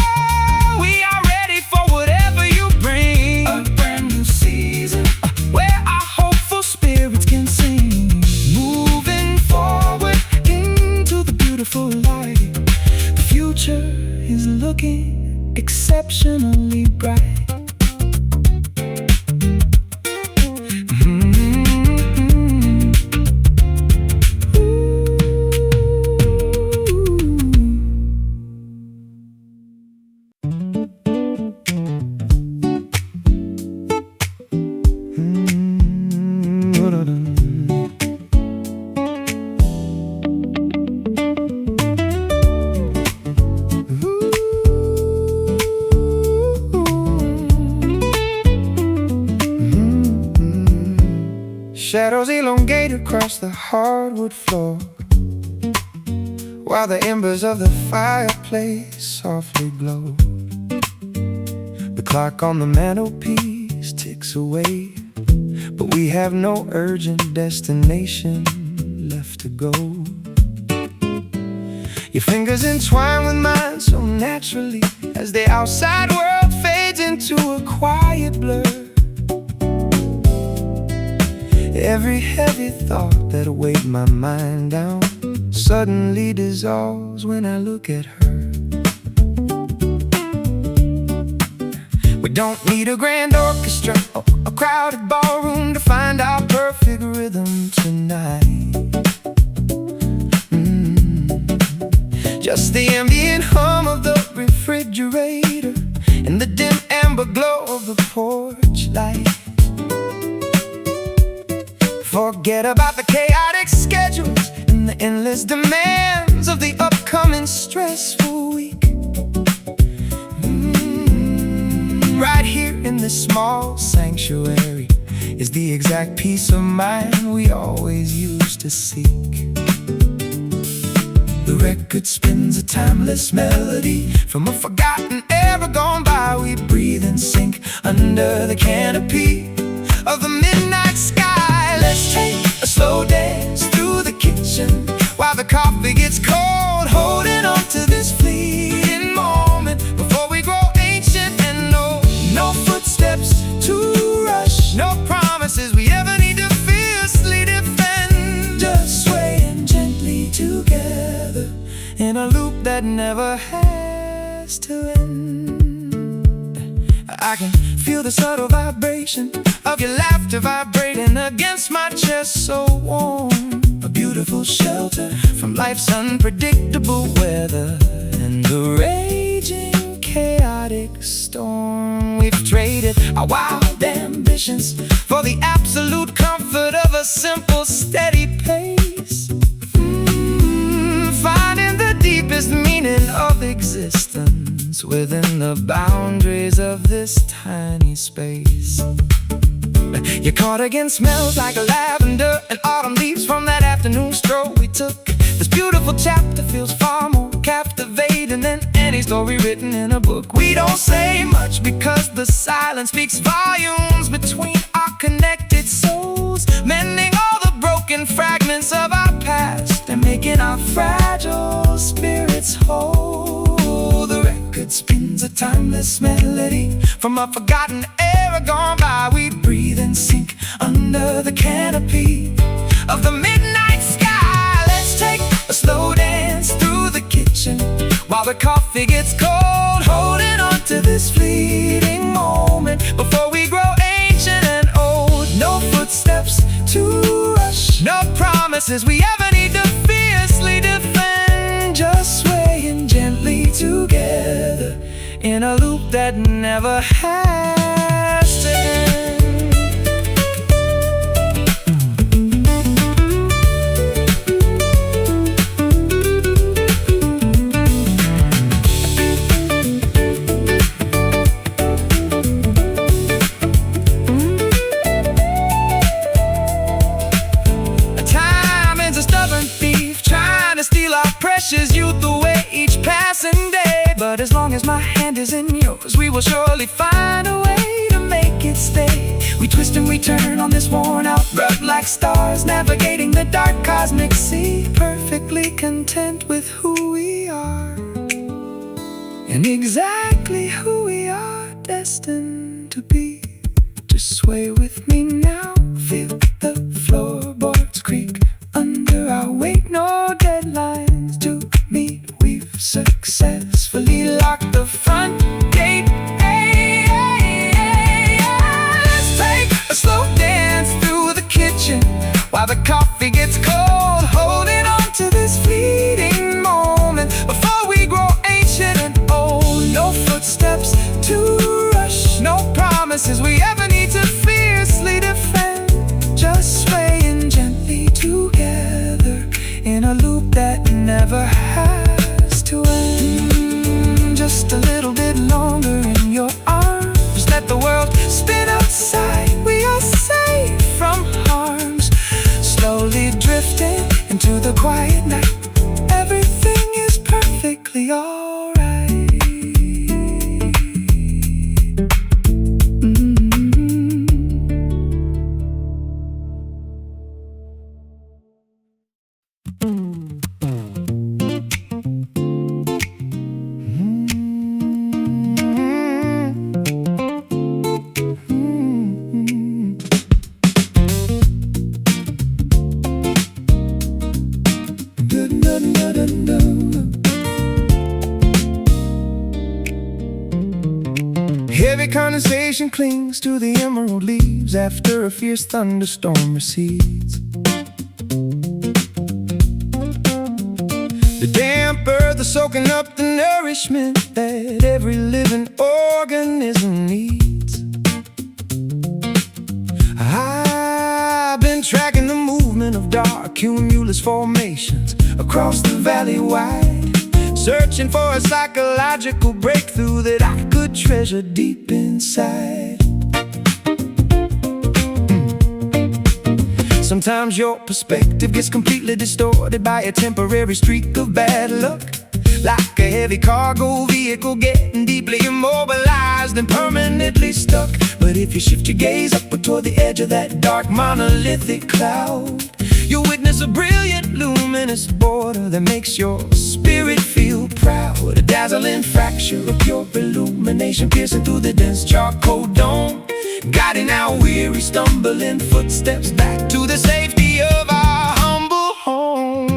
we are ready for whatever you bring. A brand new season where our hopeful spirits can sing, moving forward into the beautiful light. The future is looking exceptionally bright. shadows elongate across the hardwood floor, while the embers of the fireplace softly glow. The clock on the mantelpiece ticks away, but we have no urgent destination left to go. Your fingers entwine with mine so naturally as the outside world fades into a quiet blur. Every heavy thought that weighed my mind down suddenly dissolves when I look at her. We don't need a grand orchestra or a crowded ballroom to find our perfect rhythm tonight. Just the ambient hum of the refrigerator and the dim amber glow of the porch light. Forget about the chaotic schedules and the endless demands of the upcoming stressful week. Right here in this small sanctuary is the exact peace of mind we always used to seek. The record spins a timeless melody from a forgotten era gone by. We breathe and sink under the canopy of the midnight sky. Let's take a slow dance through the kitchen while the coffee gets cold, holding on to this fleeting moment before we grow ancient and old. No footsteps to rush, no promises we ever need to fiercely defend. Just swaying gently together in a loop that never has to end. I can feel the subtle vibration of your laughter vibrating against my chest, so warm. A beautiful shelter from life's unpredictable weather and the raging chaotic storm. We've traded our wild ambitions for the absolute comfort of a simple, steady pace. Finding the deepest meaning of existence within the boundaries of this tiny space. You're caught against smells like lavender and autumn leaves from that afternoon stroll we took. This beautiful chapter feels far more captivating than any story written in a book. We don't say much because the silence speaks volumes between our connected souls, mending all the broken fragments of our past and making our fragile spirits whole. The record spins a timeless melody from a forgotten era gone by. We breathe and sink under the canopy of the midnight sky. Let's take a slow dance through the kitchen while the coffee gets cold, holding on to this fleeting moment before we grow ancient and old. No footsteps to rush, no promises we ever need to fiercely defend. Just swaying gently together in a loop that never has to end. Precious youth away each passing day, but as long as my hand is in yours, we will surely find a way to make it stay. We twist and we turn on this worn out road like stars, navigating the dark cosmic sea, perfectly content with who we are and exactly who we are destined to be. Just sway with me now, feel the floorboards creak under our weight, no deadlines to meet. We've successfully locked the front gate. Hey, hey, hey, hey. Let's take a slow dance through the kitchen while the coffee gets cold, holding on to this fleeting moment before we grow ancient and old. No footsteps to rush, no promises we ever need to fiercely defend. Just swaying gently together in a loop that never has to end. Just a little bit longer in your arms, let the world spin outside. We are safe from harms, that everything is perfectly alright. Heavy condensation clings to the emerald leaves after a fierce thunderstorm recedes. The damp earth is soaking up the nourishment that every living organism needs. I've been tracking the movement of dark cumulus formations across the valley wide, searching for a psychological breakthrough that I could treasure deep inside. Sometimes your perspective gets completely distorted by a temporary streak of bad luck, like a heavy cargo vehicle getting deeply immobilized and permanently stuck. But if you shift your gaze upward toward the edge of that dark monolithic cloud, you'll witness a brilliant luminous border that makes your spirit feel proud. A dazzling fracture of pure illumination piercing through the dense charcoal dome, guiding our weary stumbling footsteps back to the safety of our humble home.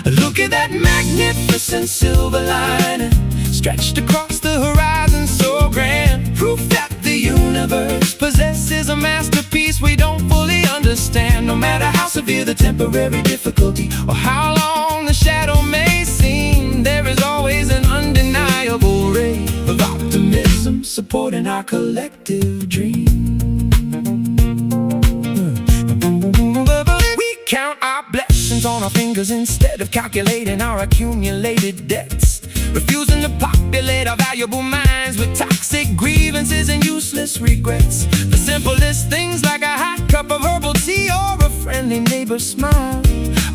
Look at that magnificent silver lining stretched across the horizon, so grand, proof that the universe possesses a masterpiece we don't fully understand. No matter how severe the temporary difficulty or how long the shadow may seem, there is always an undeniable ray of optimism supporting our collective dream. We count our blessings on our fingers instead of calculating our accumulated debts, refusing to populate our valuable minds with toxic grievances and useless regrets. The simplest things like a hot cup of herbal tea or a friendly neighbor's smile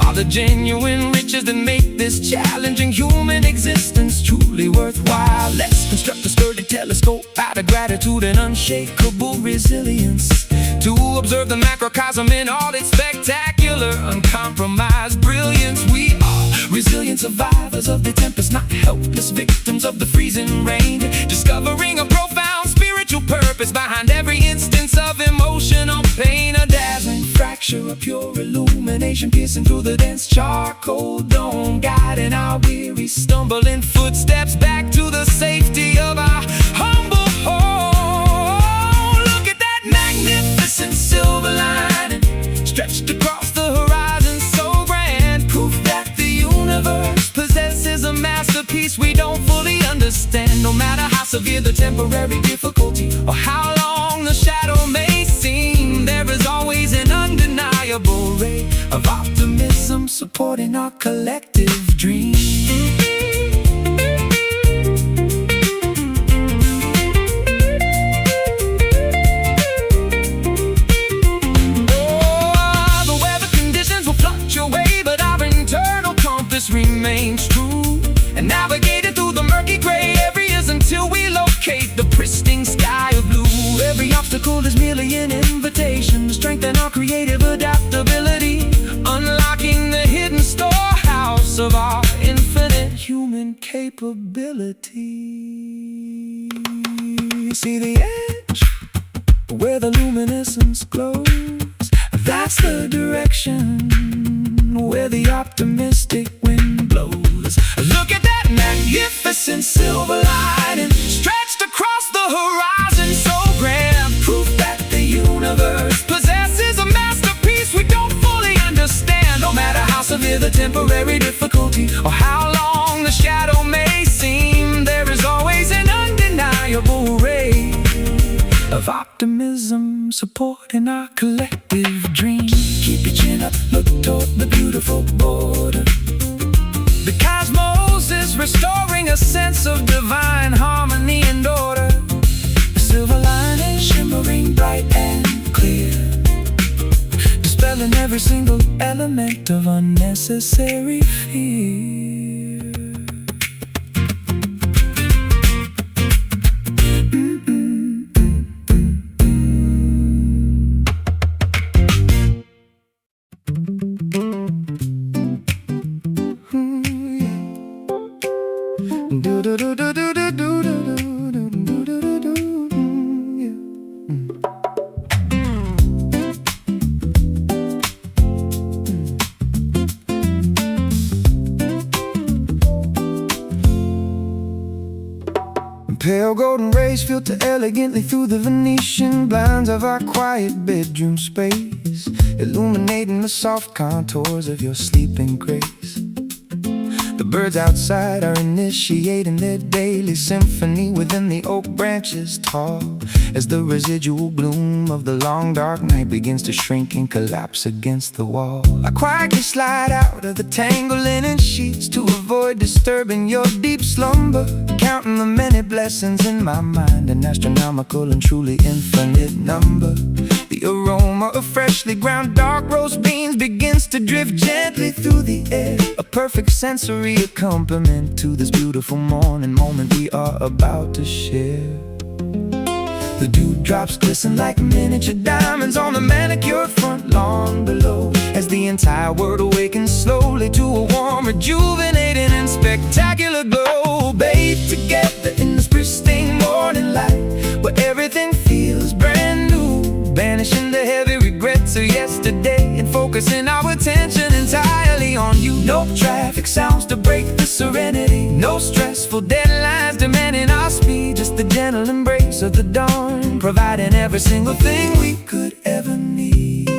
are the genuine riches that make this challenging human existence truly worthwhile. Let's construct a sturdy telescope out of gratitude and unshakable resilience to observe the macrocosm in all its spectacular, uncompromised brilliance. We are resilient survivors of the tempest, not helpless victims of the freezing rain, discovering a profound spiritual purpose behind every instance of emotional pain. A dazzling fracture of pure illumination piercing through the dense charcoal dome, guiding our weary stumbling footsteps back to the safety of our humble home. Look at that magnificent silver lining stretched across the horizon, so grand, proof that the universe possesses a masterpiece we don't fully understand. No matter how severe the temporary difficulty or how long the shadow may seem, there is always an undeniable ray of optimism supporting our collective dream. The weather conditions will fluctuate, but our internal compass remains true, and navigating through the murky gray areas until we locate the pristine sky of blue. Every obstacle is merely an invitation to strengthen our creative adaptability, unlocking the hidden storehouse of our infinite human capability. See the edge where the luminescence glows? That's the direction where the optimistic wind blows. Look at that magnificent silver lining stretched across the horizon, so grand, proof that the universe possesses a masterpiece we don't fully understand. No matter how severe the temporary difficulty or how long the shadow may seem, there is always an undeniable ray of optimism supporting our collective dream. Keep your chin up, look toward the beautiful border. The cosmos is restoring a sense of divine harmony and order. The silver lining shimmering bright and clear, dispelling every every single element of unnecessary fear. Pale golden rays filter elegantly through the Venetian blinds of our quiet bedroom space, illuminating the soft contours of your sleeping grace. The birds outside are initiating their daily symphony within the oak branches tall, as the residual gloom of the long dark night begins to shrink and collapse against the wall. I quietly slide out of the tangled linen sheets to avoid disturbing your deep slumber, counting the many blessings in my mind, an astronomical and truly infinite number. The aroma of freshly ground dark roast beans begins to drift gently through the air, a perfect sensory accompaniment to this beautiful morning moment we are about to share. The dewdrops glisten like miniature diamonds on the manicured front lawn below, as the entire world awakens slowly to a warm, rejuvenating and spectacular glow. Bathed together in this pristine morning light, where everything feels brand new, banishing the heavy regrets of yesterday and focusing our attention entirely on you. No traffic sounds to break the serenity, no stressful deadlines demanding our speed, just the gentle embrace of the dawn, providing every single thing we could ever need.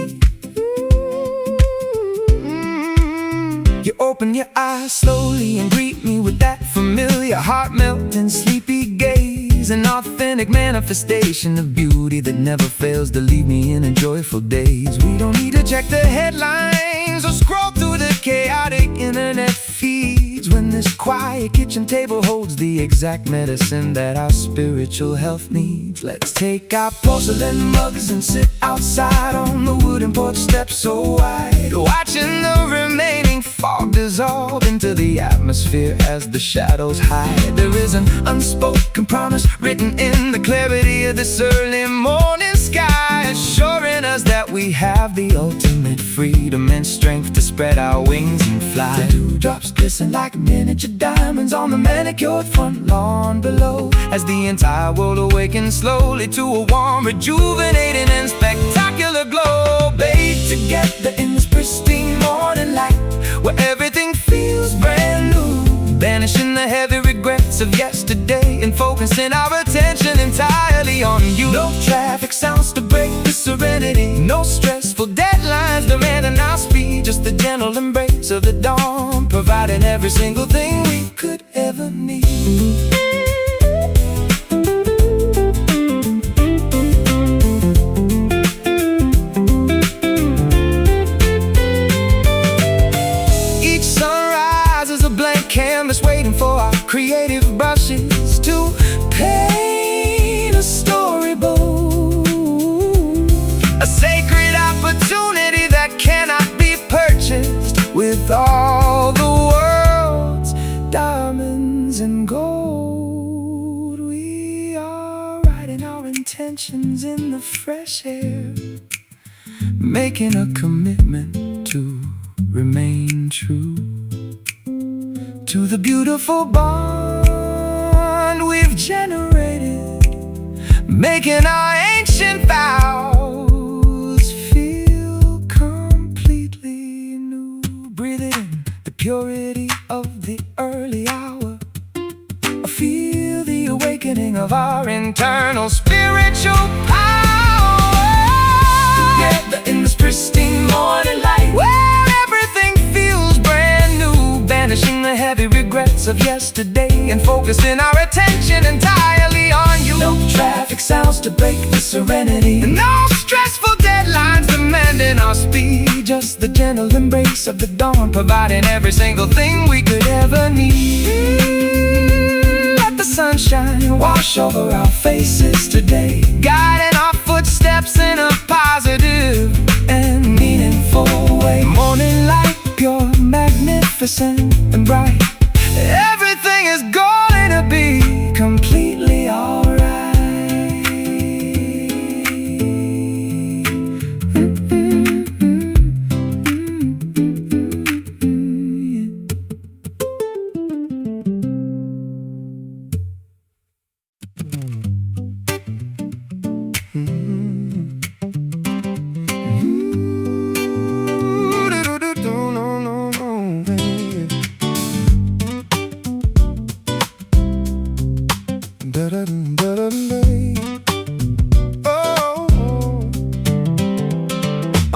You open your eyes slowly and greet me with that familiar heart-melting sleepy gaze, an authentic manifestation of beauty that never fails to leave me in a joyful daze. We don't need to check the headlines or scroll through the chaotic internet feeds, when this quiet kitchen table holds the exact medicine that our spiritual health needs. Let's take our porcelain mugs and sit outside on the wooden porch steps so wide, watching the remaining fog dissolve into the atmosphere as the shadows hide. There is an unspoken promise written in the clarity of this early morning sky, assuring us that we have the ultimate freedom and strength to spread our wings and fly. The dewdrops glisten like miniature diamonds on the manicured front lawn below, as the entire world awakens slowly to a warm, rejuvenating and spectacular glow. Bathed together in this pristine morning light, where everything feels brand new, banishing the heavy regrets of yesterday and focusing our attention entirely on you. No traffic sounds to break the serenity, no stressful deadlines demanding our speed, just the gentle embrace of the dawn, providing every single thing we could ever need. Canvas waiting for our creative brushes to paint a storyboard, a sacred opportunity that cannot be purchased with all the world's diamonds and gold. We are writing our intentions in the fresh air, making a commitment to remain true to the beautiful bond we've generated, making our ancient vows feel completely new. Breathe in the purity of the early hour, feel the awakening of our internal spiritual power. Together in this pristine morning light, where everything feels brand new, banishing the heavy regrets of yesterday and focusing our attention entirely on you. No traffic sounds to break the serenity, no stressful deadlines demanding our speed, just the gentle embrace of the dawn, providing every single thing we could ever need. Let the sunshine wash over our faces today, guiding our footsteps in a positive and meaningful beautiful way. Morning light, pure, magnificent and bright. Everything is going to be completely alright.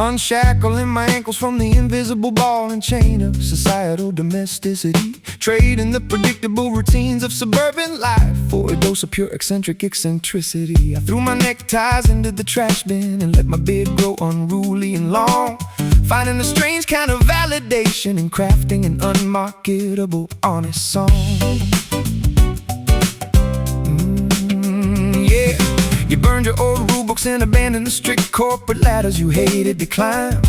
Unshackling my ankles from the invisible ball and chain of societal domesticity, trading the predictable routines of suburban life for a dose of pure eccentric eccentricity. I threw my neckties into the trash bin and let my beard grow unruly and long, finding a strange kind of validation in crafting an unmarketable honest song. You burned your old rule books and abandoned the strict corporate ladders you hated to climb,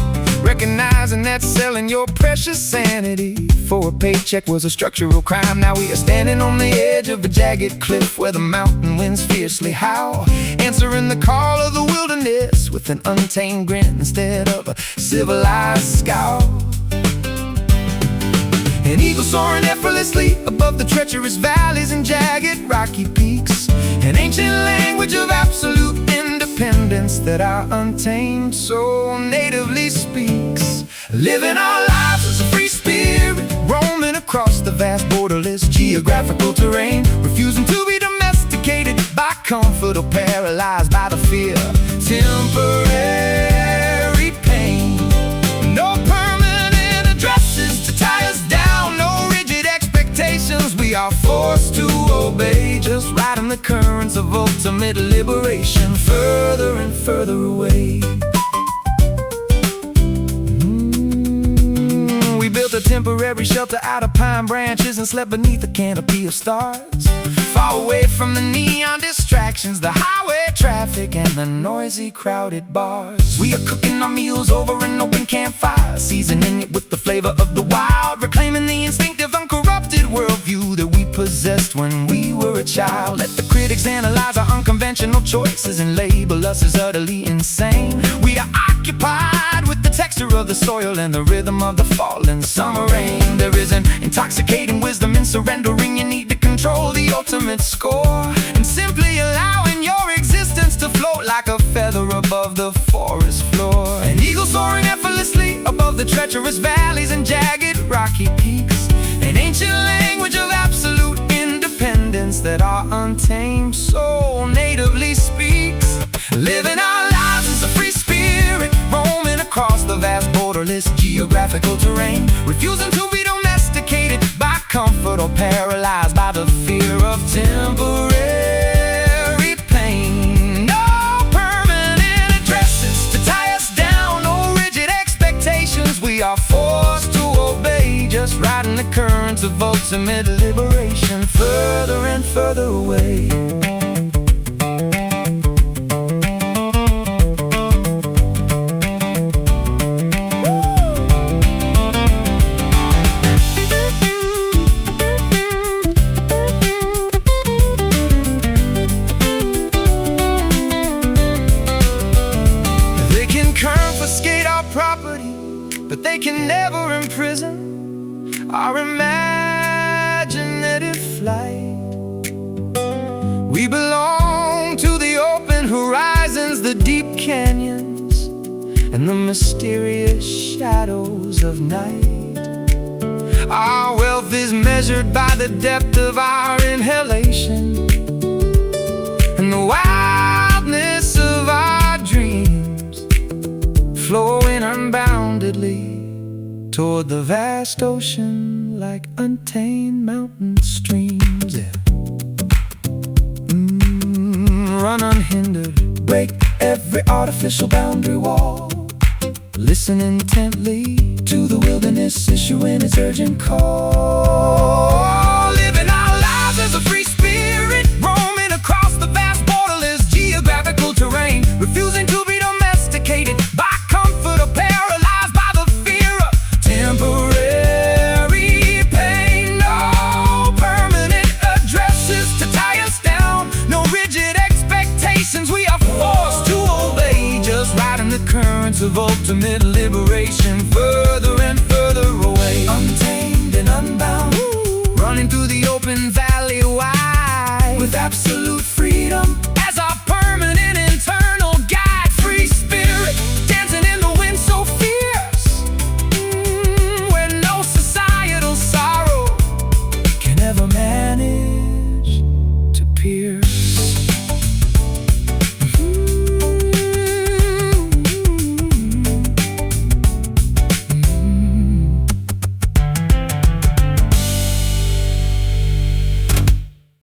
recognizing that selling your precious sanity for a paycheck was a structural crime. Now we are standing on the edge of a jagged cliff where the mountain winds fiercely howl, answering the call of the wilderness with an untamed grin instead of a civilized scowl. An eagle soaring effortlessly above the treacherous valleys and jagged rocky peaks, an ancient language of absolute independence that our untamed soul natively speaks. Living our lives as a free spirit, roaming across the vast borderless geographical terrain, refusing to be domesticated by comfort or paralyzed by the fear. Temporary pain, no permanent addresses to tie us down, no rigid expectations we are forced to obey, just riding the currents of ultimate liberation, further and further away. We built a temporary shelter out of pine branches and slept beneath a canopy of stars, far away from the neon distractions, the highway traffic and the noisy crowded bars. We are cooking our meals over an open campfire, seasoning it with the flavor of the wild, reclaiming the instinctive uncorrupted worldview that we possessed when we were a child. Let the critics analyze our unconventional choices and label us as utterly insane. We are occupied with the texture of the soil and the rhythm of the falling summer rain. There is an intoxicating wisdom in surrendering. You need to control the ultimate score and simply allowing your existence to float like a feather above the forest floor. An eagle soaring effortlessly above the treacherous valleys and jagged rocky peaks, an ancient language of absolute independence that our untamed soul natively speaks. Living our lives as a free spirit, roaming across the vast borderless geographical terrain, refusing to be domesticated by comfort or paralyzed by the fear of temporary pain. No permanent addresses to tie us down, no rigid expectations we are forced to obey, just riding the currents of ultimate liberation, further and further away. They can confiscate our property, but they can never imprison our imaginative flight. We belong to the open horizons, the deep canyons, and the mysterious shadows of night. Our wealth is measured by the depth of our inhalation and the wildness of our dreams, flowing unboundedly toward the vast ocean like untamed mountain streams. Yeah. Run unhindered, break every artificial boundary wall, listen intently to the wilderness issuing its urgent call. Living our lives as a free spirit, roaming across the vast borderless geographical terrain, refusing to be domesticated by comfort or paralyzed by ultimate liberation, further and further away, untamed and unbound, running through the open valley wide, with absolute freedom.